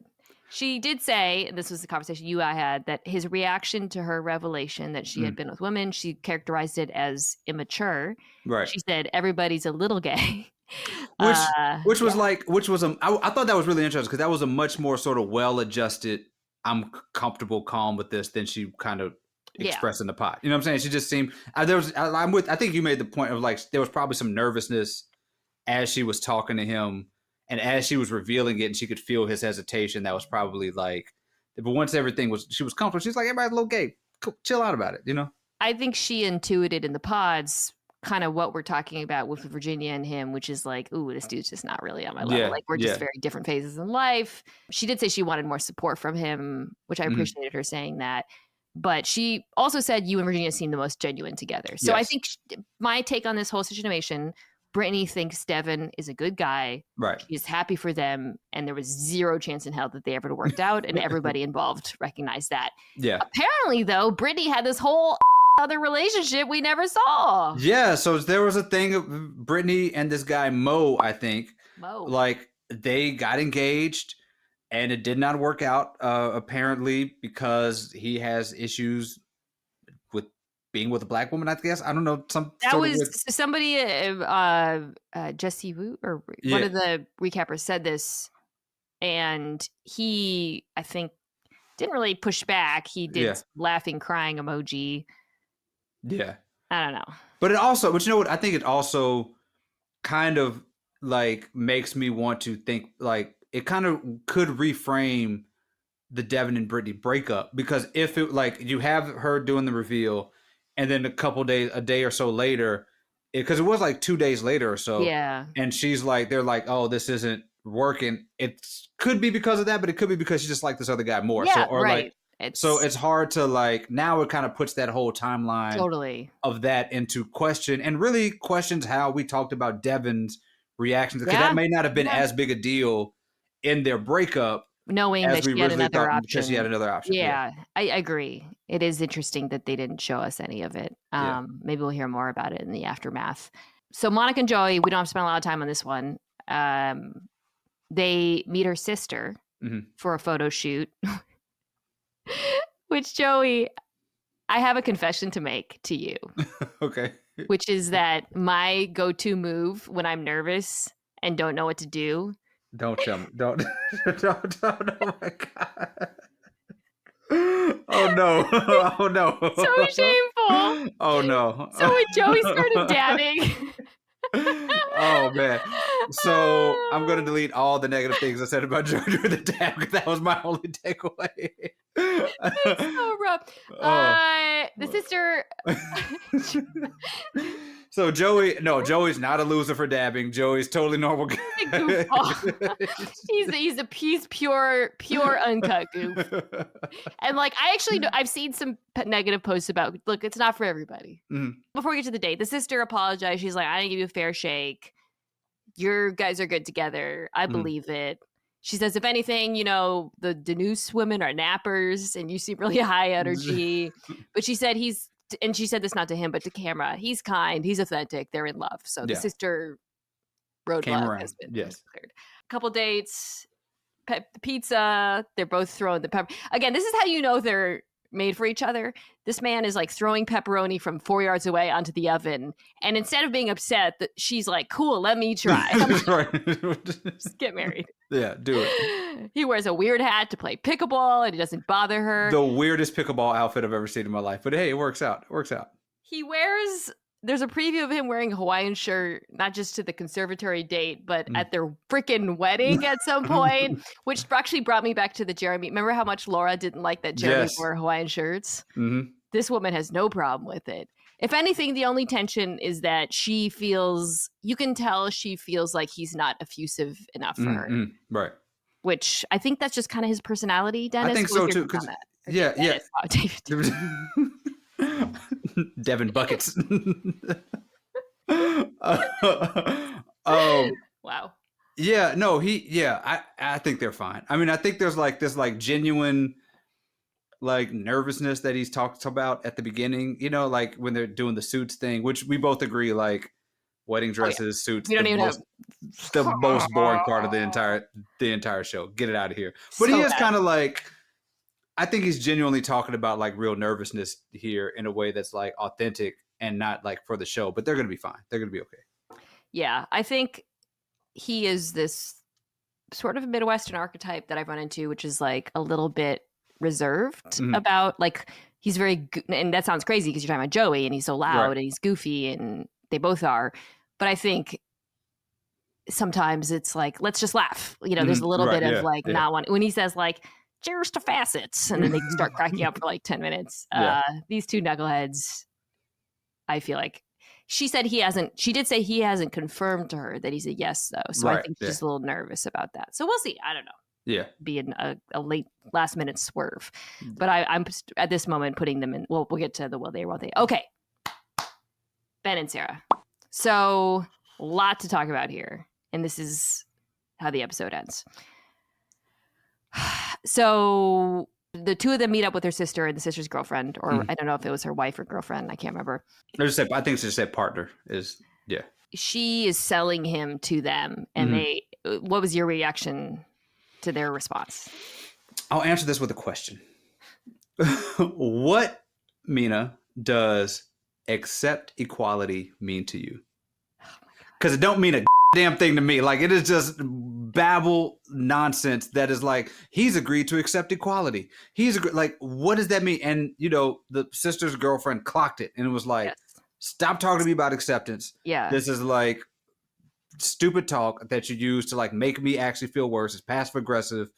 She did say, and this was the conversation you and I had, that his reaction to her revelation that she had been with women, she characterized it as immature. Right. She said, everybody's a little gay. I thought that was really interesting because that was a much more sort of well-adjusted, I'm comfortable, calm with this than she kind of expressed in the pot. You know what I'm saying? She just seemed, I think you made the point of like, there was probably some nervousness as she was talking to him and as she was revealing it and she could feel his hesitation. That was probably like, but once she was comfortable, she's like, everybody's a little gay. Chill out about it, you know? I think she intuited in the pods kind of what we're talking about with Virginia and him, which is like, ooh, this dude's just not really on my level. Yeah, like we're just very different phases in life. She did say she wanted more support from him, which I appreciated her saying that. But she also said you and Virginia seem the most genuine together. So I think my take on this whole situation, Brittany thinks Devin is a good guy. Right. She's happy for them. And there was zero chance in hell that they ever worked out. And everybody involved recognized that. Yeah. Apparently, though, Brittany had this whole other relationship we never saw. Yeah. So there was a thing of Brittany and this guy, Mo, I think. Like they got engaged and it did not work out, apparently, because he has issues with being with a black woman, I guess. I don't know. Somebody, Jesse Wu, or one of the recappers said this, and he, I think, didn't really push back. He did laughing, crying emoji. Yeah. I don't know. But you know what? I think it also kind of like makes me want to think like it kind of could reframe the Devin and Brittany breakup, because if it like you have her doing the reveal and then a day or so later, because it was like 2 days later or so. Yeah. And she's like, they're like, oh, this isn't working. It could be because of that, but it could be because she just liked this other guy more. Yeah, right. So it's hard to like, now it kind of puts that whole timeline of that into question and really questions how we talked about Devin's reactions. Because that may not have been as big a deal in their breakup. Knowing that she had another option. Because she had another option. Yeah, I agree. It is interesting that they didn't show us any of it. Maybe we'll hear more about it in the aftermath. So Monica and Joey, we don't have to spend a lot of time on this one. They meet her sister for a photo shoot. Which, Joey, I have a confession to make to you. Okay. Which is that my go-to move when I'm nervous and don't know what to do. Don't tell me. Don't. Oh my God. Oh no. Oh no. So shameful. Oh no. So when Joey started dabbing. Oh man. So I'm going to delete all the negative things I said about Joey during the dab because that was my only takeaway. It's so rough. The sister. So Joey's not a loser for dabbing. Joey's totally normal. He's pure uncut goof. And like I've seen some negative posts about, look, it's not for everybody. Before we get to the date, the sister apologized. She's like, I didn't give you a fair shake. Your guys are good together. I believe it. She says, if anything, the Denise women are nappers and you seem really high energy. But she said she said this not to him, but to camera. He's kind. He's authentic. They're in love. So the sister roadblock has been cleared. A couple dates, pizza. They're both throwing the pepper. Again, this is how you know they're made for each other. This man is like throwing pepperoni from 4 yards away onto the oven. And instead of being upset, she's like, cool, let me try. Just get married. Yeah, do it. He wears a weird hat to play pickleball and it doesn't bother her. The weirdest pickleball outfit I've ever seen in my life. But hey, it works out. It works out. He wears there's a preview of him wearing a Hawaiian shirt, not just to the conservatory date, but at their freaking wedding at some point, which actually brought me back to the Jeremy. Remember how much Laura didn't like that Jeremy wore Hawaiian shirts? Mm-hmm. This woman has no problem with it. If anything, the only tension is that she feels, you can tell she feels like he's not effusive enough for her. Right. Which I think that's just kind of his personality, Dennis. I think so too. Yeah. David. Devin Buckets. Wow. Yeah, no, I think they're fine. I mean, I think there's like this like genuine like nervousness that he's talked about at the beginning, you know, like when they're doing the suits thing, which we both agree, like wedding dresses, suits, the most boring part of the entire show. Get it out of here. But he is kind of like, I think he's genuinely talking about like real nervousness here in a way that's like authentic and not like for the show, but they're going to be fine. They're going to be okay. Yeah. I think he is this sort of Midwestern archetype that I've run into, which is like a little bit reserved about, like, he's very, and that sounds crazy because you're talking about Joey and he's so loud and he's goofy and they both are. But I think sometimes it's like, let's just laugh. You know, there's a little bit of like not wanting, when he says like, cheers to facets, and then they start cracking up for like 10 minutes. These two knuckleheads, I feel like she did say he hasn't confirmed to her that he's a yes though. So I think she's a little nervous about that. So we'll see. I don't know. Yeah. Being a late last minute swerve. But I'm at this moment putting them in. Well, we'll get to the will they or won't they. Okay. Ben and Sara. So a lot to talk about here. And this is how the episode ends. So the two of them meet up with her sister and the sister's girlfriend, or I don't know if it was her wife or girlfriend. I can't remember. I think it's just said partner is, yeah. She is selling him to them. And what was your reaction to their response? I'll answer this with a question. What, Mina, does accept equality mean to you? Because it don't mean a damn thing to me. Like, it is just babble nonsense that is like, he's agreed to accept equality. Like, what does that mean? And, you know, the sister's girlfriend clocked it and it was like, stop talking to me about acceptance. Yeah. This is like stupid talk that you use to like make me actually feel worse. It's passive aggressive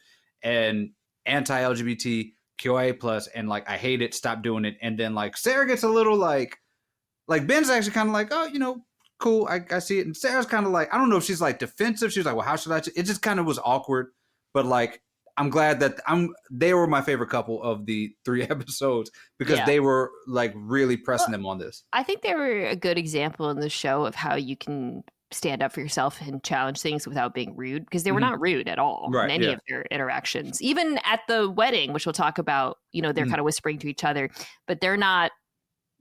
and anti-LGBT QIA+, and like, I hate it. Stop doing it. And then like Sara gets a little like Ben's actually kind of like, oh, you know, cool, I see it. And Sarah's kind of like, I don't know if she's like defensive. She was like, well, how should I? It just kind of was awkward. But like, I'm glad that they were my favorite couple of the 3 episodes because they were like really pressing them on this. I think they were a good example in the show of how you can stand up for yourself and challenge things without being rude, because they were not rude at all in any of their interactions. Even at the wedding, which we'll talk about, you know, they're kind of whispering to each other, but they're not.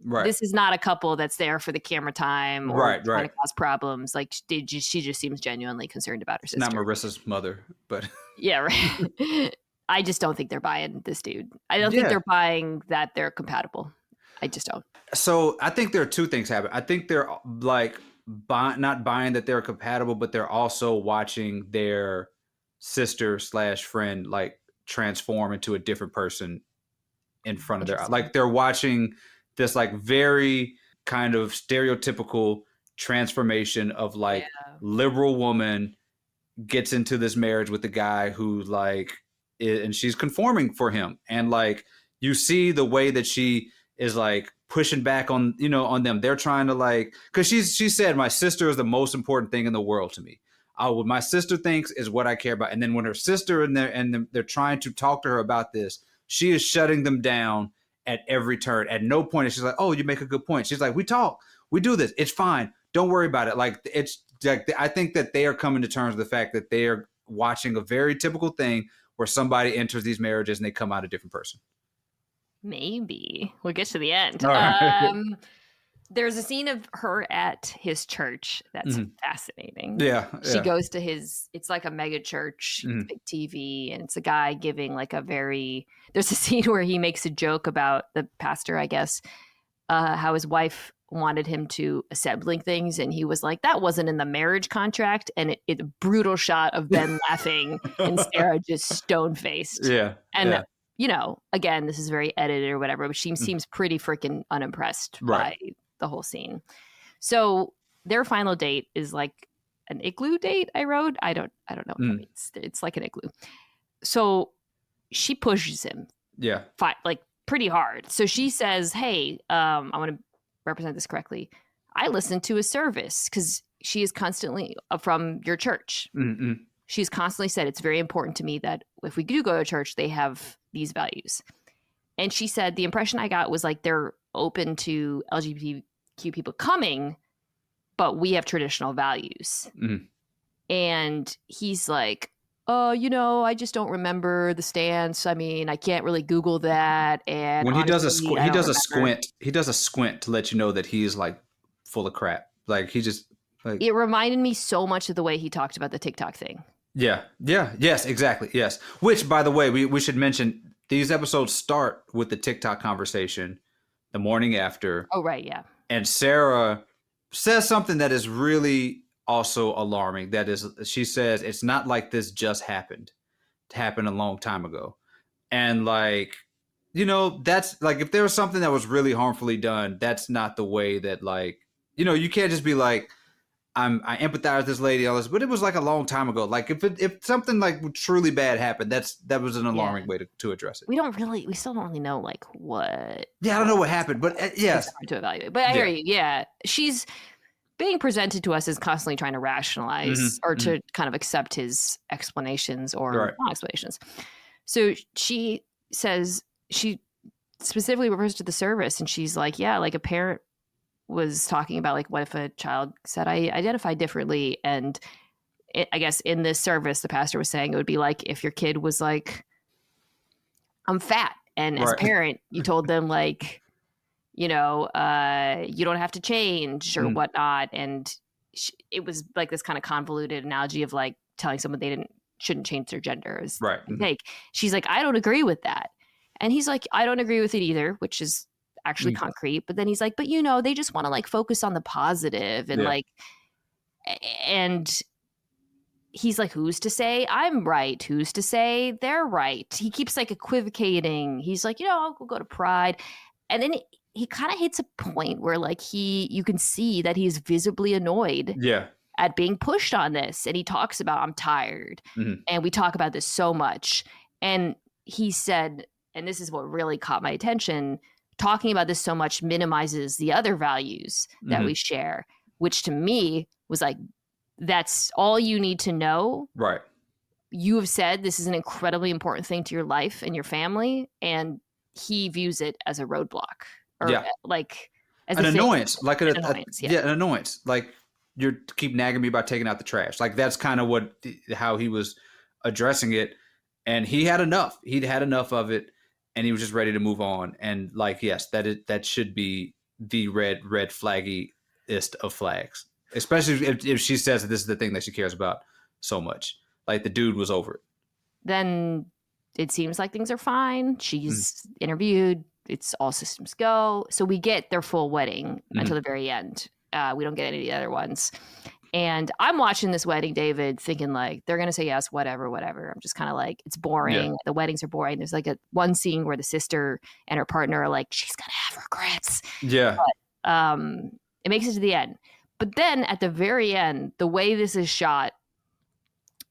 Right. This is not a couple that's there for the camera time or trying to cause problems. Like, she just seems genuinely concerned about her sister. Not Marissa's mother, but yeah, right. I just don't think they're buying this dude. I don't think they're buying that they're compatible. I just don't. So I think there are two things happening. I think they're like not buying that they're compatible, but they're also watching their sister / friend like transform into a different person in front of their, like, they're watching this like very kind of stereotypical transformation of like liberal woman gets into this marriage with the guy who like, and she's conforming for him. And like, you see the way that she is like pushing back on, you know, on them. They're trying to like, cause she said, my sister is the most important thing in the world to me. What my sister thinks is what I care about. And then when her sister and they're trying to talk to her about this, she is shutting them down at every turn. At no point is she's like, oh, you make a good point. She's like, we talk, we do this. It's fine. Don't worry about it. Like, it's like, I think that they are coming to terms with the fact that they are watching a very typical thing where somebody enters these marriages and they come out a different person. Maybe we'll get to the end. Right. There's a scene of her at his church that's fascinating. Yeah. She goes to it's like a mega church, big TV, and it's a guy giving like there's a scene where he makes a joke about the pastor, I guess, how his wife wanted him to assembling things, and he was like, that wasn't in the marriage contract, and it a brutal shot of Ben laughing and Sara just stone-faced. Yeah. And you know, again, this is very edited or whatever, but she seems pretty freaking unimpressed by the whole scene. So their final date is like an igloo date. I wrote. I don't know what that means. It's like an igloo. So she pushes him. Yeah. Like pretty hard. So she says, "Hey, I want to represent this correctly. I listen to a service because she is constantly from your church. Mm-hmm. She's constantly said it's very important to me that if we do go to church, they have these values." And she said the impression I got was like they're open to LGBTQ people coming, but we have traditional values. Mm-hmm. And he's like, "Oh, I just don't remember the stance. I mean, I can't really Google that." And when honestly, he does a squint to let you know that he's like full of crap. Like he just like it reminded me so much of the way he talked about the TikTok thing. Yeah. Yes, exactly. Yes. Which, by the way, we should mention these episodes start with the TikTok conversation the morning after. Oh, right. Yeah. And Sara says something that is really also alarming. That is, she says, it's not like this just happened. It happened a long time ago. And like, that's like, if there was something that was really harmfully done, that's not the way that like, you can't just be like, I empathize with this lady, all this, but it was like a long time ago. Like if something like truly bad happened, that was an alarming way to address it. We still don't really know like what. Yeah, I don't know what happened, but yes, it's hard to evaluate. But I hear you. Yeah, she's being presented to us as constantly trying to rationalize or to kind of accept his explanations or non-explanations. So she says she specifically refers to the service, and she's like, yeah, like a parent was talking about like what if a child said I identify differently, and I guess in this service the pastor was saying it would be like if your kid was like, I'm fat, and as a parent you told them like you don't have to change or whatnot, and it was like this kind of convoluted analogy of like telling someone they shouldn't change their gender is like she's like, I don't agree with that, and he's like, I don't agree with it either, which is actually concrete. But then he's like, but they just want to like focus on the positive and like, and he's like, who's to say I'm right? Who's to say they're right? He keeps like equivocating. He's like, I'll go to Pride. And then he kind of hits a point where like you can see that he's visibly annoyed at being pushed on this. And he talks about, I'm tired. And we talk about this so much. And he said, and this is what really caught my attention, talking about this so much minimizes the other values that we share, which to me was like, that's all you need to know. Right. You have said this is an incredibly important thing to your life and your family, and he views it as a roadblock or like as an annoyance, like an annoyance. An annoyance. Like you keep nagging me about taking out the trash. Like that's kind of how he was addressing it, and he had enough. He'd had enough of it. And he was just ready to move on. And like, yes, that should be the red flaggiest of flags, especially if she says that this is the thing that she cares about so much. Like the dude was over it. Then it seems like things are fine. She's interviewed. It's all systems go. So we get their full wedding until the very end. We don't get any of the other ones. And I'm watching this wedding, David, thinking like, they're going to say yes, whatever. I'm just kind of like, it's boring. Yeah. The weddings are boring. There's like one scene where the sister and her partner are like, she's going to have regrets. Yeah. But it makes it to the end. But then at the very end, the way this is shot,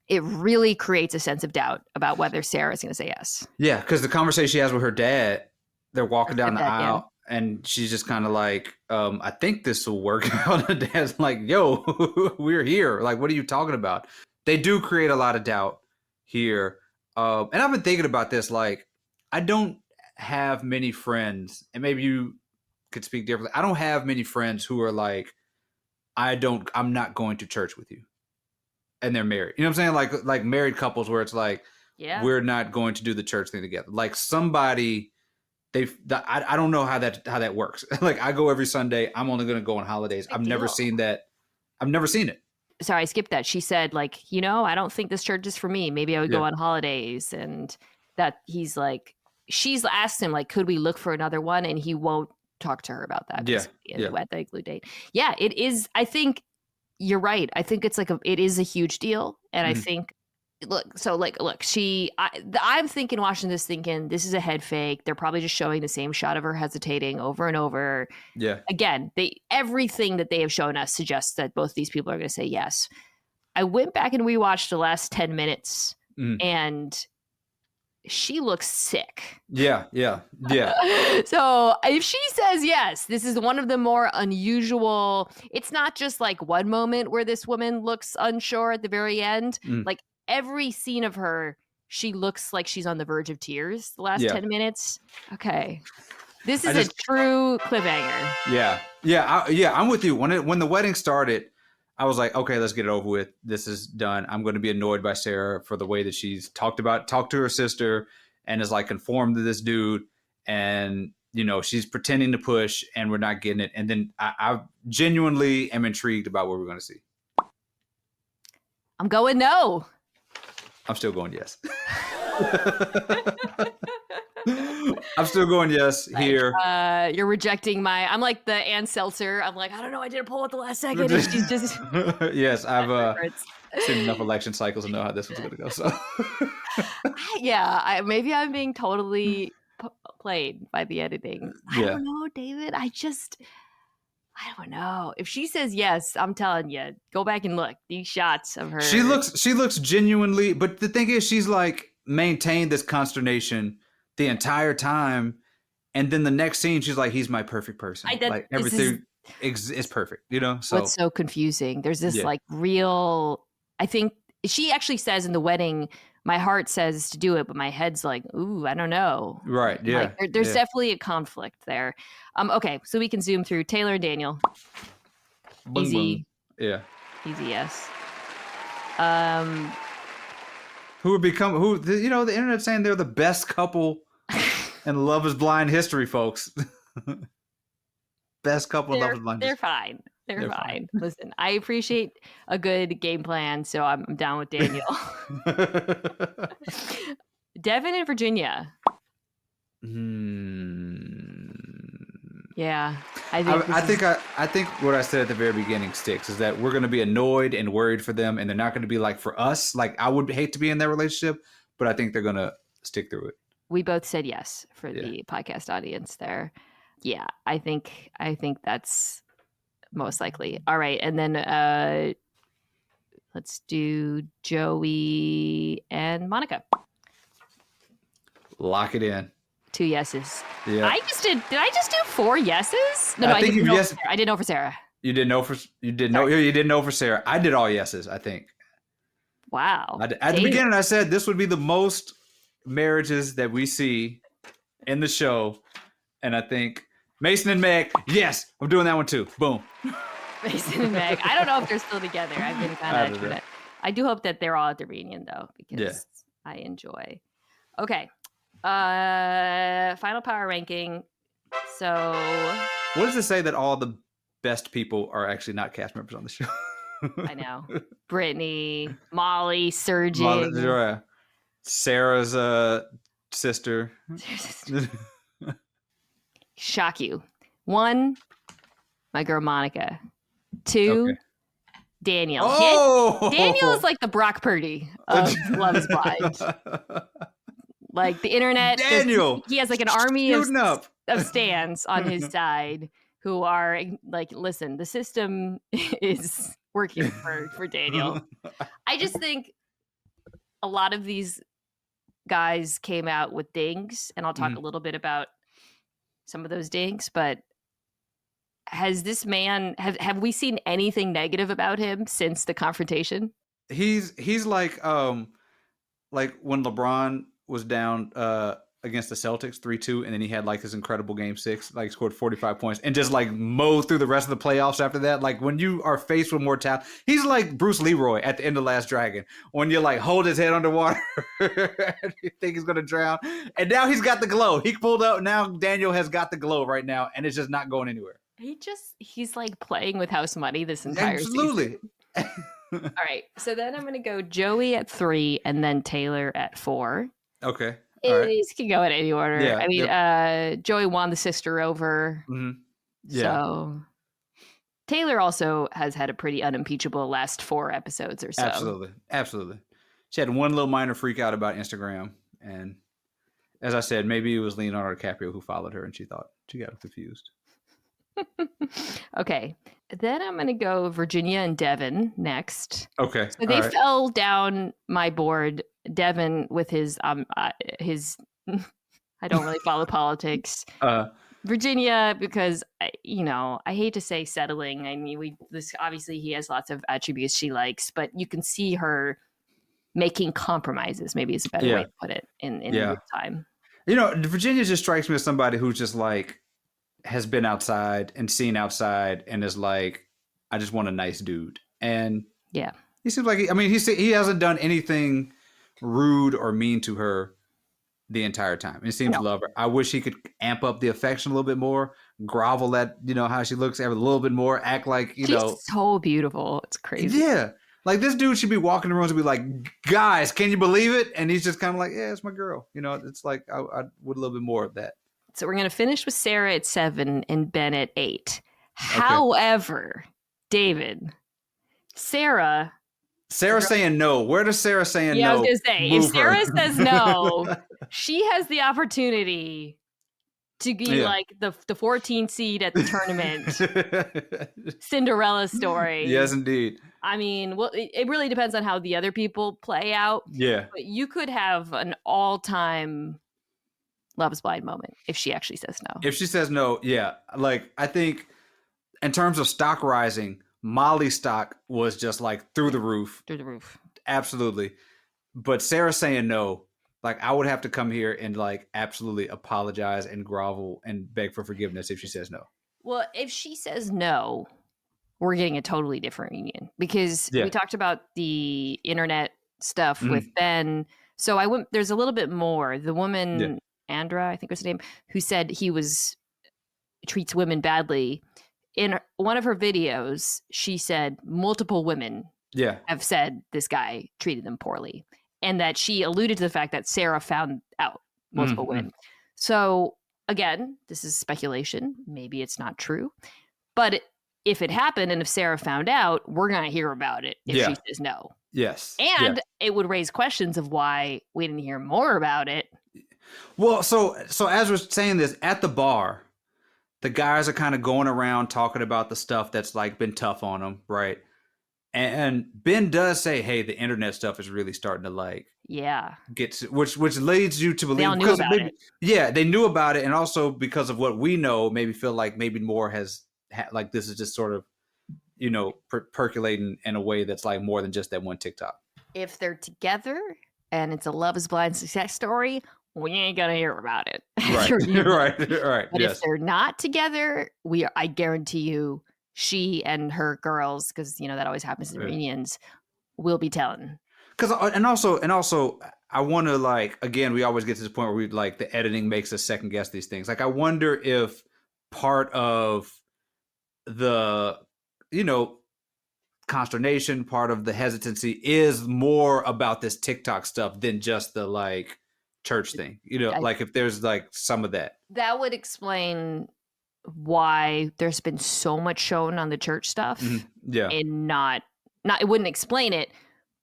it really creates a sense of doubt about whether Sarah's going to say yes. Yeah, because the conversation she has with her dad, they're walking down the aisle. And she's just kind of like, I think this will work out. And Dad's like, yo, we're here. Like, what are you talking about? They do create a lot of doubt here. And I've been thinking about this. Like, I don't have many friends, and maybe you could speak differently. I don't have many friends who are like, I'm not going to church with you. And they're married. You know what I'm saying? Like married couples where it's like, we're not going to do the church thing together. Like somebody... I don't know how that works. Like I go every Sunday. I'm only going to go on holidays. I've never seen that. I've never seen it. Sorry, I skipped that. She said like, I don't think this church is for me. Maybe I would go on holidays. And that he's like, she's asked him like, could we look for another one? And he won't talk to her about that. At the igloo date. Yeah, it is. I think you're right. I think it's like it is a huge deal. And I think I'm thinking, watching this, thinking this is a head fake. They're probably just showing the same shot of her hesitating over and over. Yeah. Again, everything that they have shown us suggests that both these people are going to say yes. I went back and rewatched the last 10 minutes, and she looks sick. Yeah. So if she says yes, this is one of the more unusual. It's not just like one moment where this woman looks unsure at the very end. Like every scene of her, she looks like she's on the verge of tears the last 10 minutes. Okay. This is a true cliffhanger. Yeah. I'm with you. When the wedding started, I was like, okay, let's get it over with. This is done. I'm going to be annoyed by Sara for the way that she's talked to her sister and is like conformed to this dude. And, she's pretending to push and we're not getting it. And then I genuinely am intrigued about what we're going to see. I'm going no. I'm still going yes. I'm still going yes here. You're rejecting I'm like the Ann Seltzer. I'm like, I don't know. I didn't pull at the last second. And she's just. Yes, I've seen enough election cycles to know how this one's going to go. So. Maybe I'm being totally played by the editing. I don't know, David. I don't know. If she says yes, I'm telling you, go back and look. These shots of her. She looks genuinely, but the thing is, she's like maintained this consternation the entire time, and then the next scene, she's like, "He's my perfect person." Like everything is perfect, So it's so confusing. There's this like real. I think she actually says in the wedding, "My heart says to do it, but my head's like, ooh, I don't know." Right? Yeah. Like, there's definitely a conflict there. Okay, so we can zoom through Taylor and Daniel. Boom, easy. Boom. Yeah. Easy. Yes. Who would become the internet's saying they're the best couple in Love Is Blind history, folks. Best couple in Love Is Blind. They're fine. They're fine. Listen, I appreciate a good game plan, so I'm down with Daniel. Devin and Virginia. Yeah, I think what I said at the very beginning sticks, is that we're going to be annoyed and worried for them, and they're not going to be like for us. Like, I would hate to be in that relationship, but I think they're going to stick through it. We both said yes for the podcast audience there. Yeah, I think that's most likely. All right, and then let's do Joey and Monica. Lock it in. 2 yeses. Yeah. Did I just do 4 yeses? No, I didn't know. I didn't know for Sara. You didn't know for Sara. I did all yeses, I think. Wow. At the beginning, I said this would be the most marriages that we see in the show, and I think Mason and Meg. Yes, I'm doing that one too. Boom. Mason and Meg. I don't know if they're still together. I've been kind of. I do hope that they're all at the reunion though, because I enjoy. Okay. Final power ranking. So what does it say that all the best people are actually not cast members on the show? I know. Brittany, Molly, surging. Sarah's sister. Shock you. 1, my girl Monica. 2, Daniel. Oh! Daniel is like the Brock Purdy of Love Is Blind. Like the internet, Daniel, he has like an army of stands on his side who are like, listen, the system is working for Daniel. I just think a lot of these guys came out with dings, and I'll talk a little bit about some of those dings, but has this man, have we seen anything negative about him since the confrontation? He's like when LeBron was down against the Celtics 3-2, and then he had like his incredible game 6, like scored 45 points and just like mowed through the rest of the playoffs after that. Like when you are faced with more talent, he's like Bruce Leroy at the end of Last Dragon, when you like hold his head underwater and you think he's gonna drown, and now he's got the glow. He pulled up. Now Daniel has got the glow right now, and it's just not going anywhere. He's like playing with house money this entire season. All right, so then I'm gonna go Joey at 3 and then Taylor at 4. Okay. These can go in any order. Yeah, I mean, Joey won the sister over. Mm-hmm. Yeah. So Taylor also has had a pretty unimpeachable last 4 episodes or so. Absolutely. she had one little minor freak out about Instagram, and as I said, maybe it was Leonardo DiCaprio who followed her, and she thought she got confused. Okay, then I'm gonna go Virginia and Devin next. Okay, so they fell down my board. Devin with his I don't really follow politics. Virginia, because I hate to say settling. I mean, obviously he has lots of attributes she likes, but you can see her making compromises. Maybe is a better way to put it in real time. Virginia just strikes me as somebody who just like has been outside and seen outside and is like, I just want a nice dude. And yeah, he seems like he hasn't done anything rude or mean to her the entire time. He seems to love her. I wish he could amp up the affection a little bit more, grovel at, how she looks a little bit more, act like, she's so beautiful. It's crazy. Yeah. Like this dude should be walking the rooms and be like, guys, can you believe it? And he's just kind of like, yeah, it's my girl. It's like, I would a little bit more of that. So we're going to finish with Sara at 7 and Ben at 8. Okay. However, David, Sara saying no. Where does Sara saying no? Yeah, I was going to say, if Sara says no, she has the opportunity to be like the 14th seed at the tournament. Cinderella story. Yes, indeed. I mean, well, it really depends on how the other people play out. Yeah. But you could have an all-time Love is Blind moment if she actually says no. If she says no, yeah. Like, I think in terms of stock rising, Molly's stock was just like through the roof. Through the roof. Absolutely. But Sara saying no, like I would have to come here and like absolutely apologize and grovel and beg for forgiveness if she says no. Well, if she says no, we're getting a totally different reunion because we talked about the internet stuff with Ben. So there's a little bit more. The woman, Andra, I think was her name, who said he treats women badly. In one of her videos, she said multiple women have said this guy treated them poorly. And that she alluded to the fact that Sara found out multiple women. So again, this is speculation. Maybe it's not true. But if it happened and if Sara found out, we're going to hear about it if she says no. Yes. And it would raise questions of why we didn't hear more about it. Well, so as we're saying this, at the bar, the guys are kind of going around talking about the stuff that's like been tough on them, right? And Ben does say, "Hey, the internet stuff is really starting to like, which leads you to believe they all knew about it. Yeah, they knew about it, and also because of what we know, maybe feel like maybe more has like this is just sort of, percolating in a way that's like more than just that one TikTok. If they're together and it's a Love is Blind success story, we ain't gonna hear about it. Right, right. But if they're not together, I guarantee you. She and her girls, because that always happens in reunions, will be telling. And also, I want to like again. We always get to this point where we like the editing makes us second guess these things. Like I wonder if part of the consternation, part of the hesitancy is more about this TikTok stuff than just the like church thing. Like if there's like some of that. That would explain why there's been so much shown on the church stuff and not it wouldn't explain it,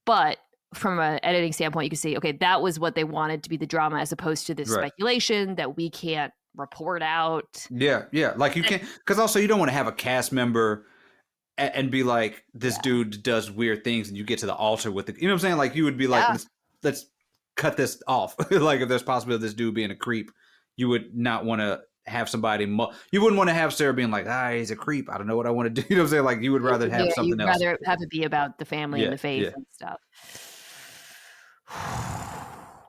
but from an editing standpoint you can see, okay, that was what they wanted to be the drama as opposed to this speculation that we can't report out. Like you can't, because also you don't want to have a cast member and be like this dude does weird things and you get to the altar with it, what I'm saying, like you would be like let's cut this off. Like if there's possibility of this dude being a creep, you would not want to have somebody you wouldn't want to have Sara being like, he's a creep, I don't know what I want to do. You know what I'm saying? Like you would rather have something else. You'd rather have it be about the family and the faith and stuff.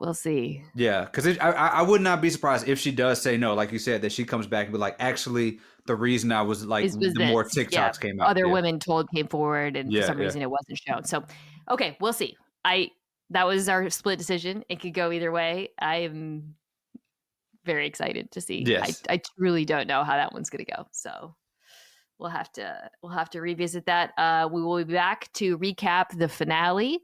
We'll see. Yeah, because I would not be surprised if she does say no, like you said, that she comes back and be like, actually the reason I was like more TikToks came out. Other women came forward and for some reason it wasn't shown. So okay, we'll see. That was our split decision. It could go either way. I am very excited to see. Yes. I truly don't know how that one's going to go. So we'll have to revisit that. We will be back to recap the finale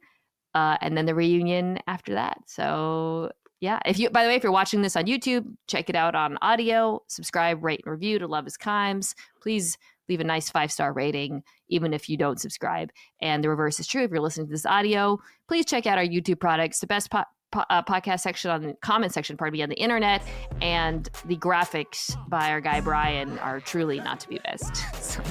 and then the reunion after that. So yeah, by the way, if you're watching this on YouTube, check it out on audio, subscribe, rate, and review to Love is Kimes. Please leave a nice 5-star rating, even if you don't subscribe. And the reverse is true. If you're listening to this audio, please check out our YouTube products, the best podcast section on the comment section, on the internet, and the graphics by our guy Brian are truly not to be missed. So.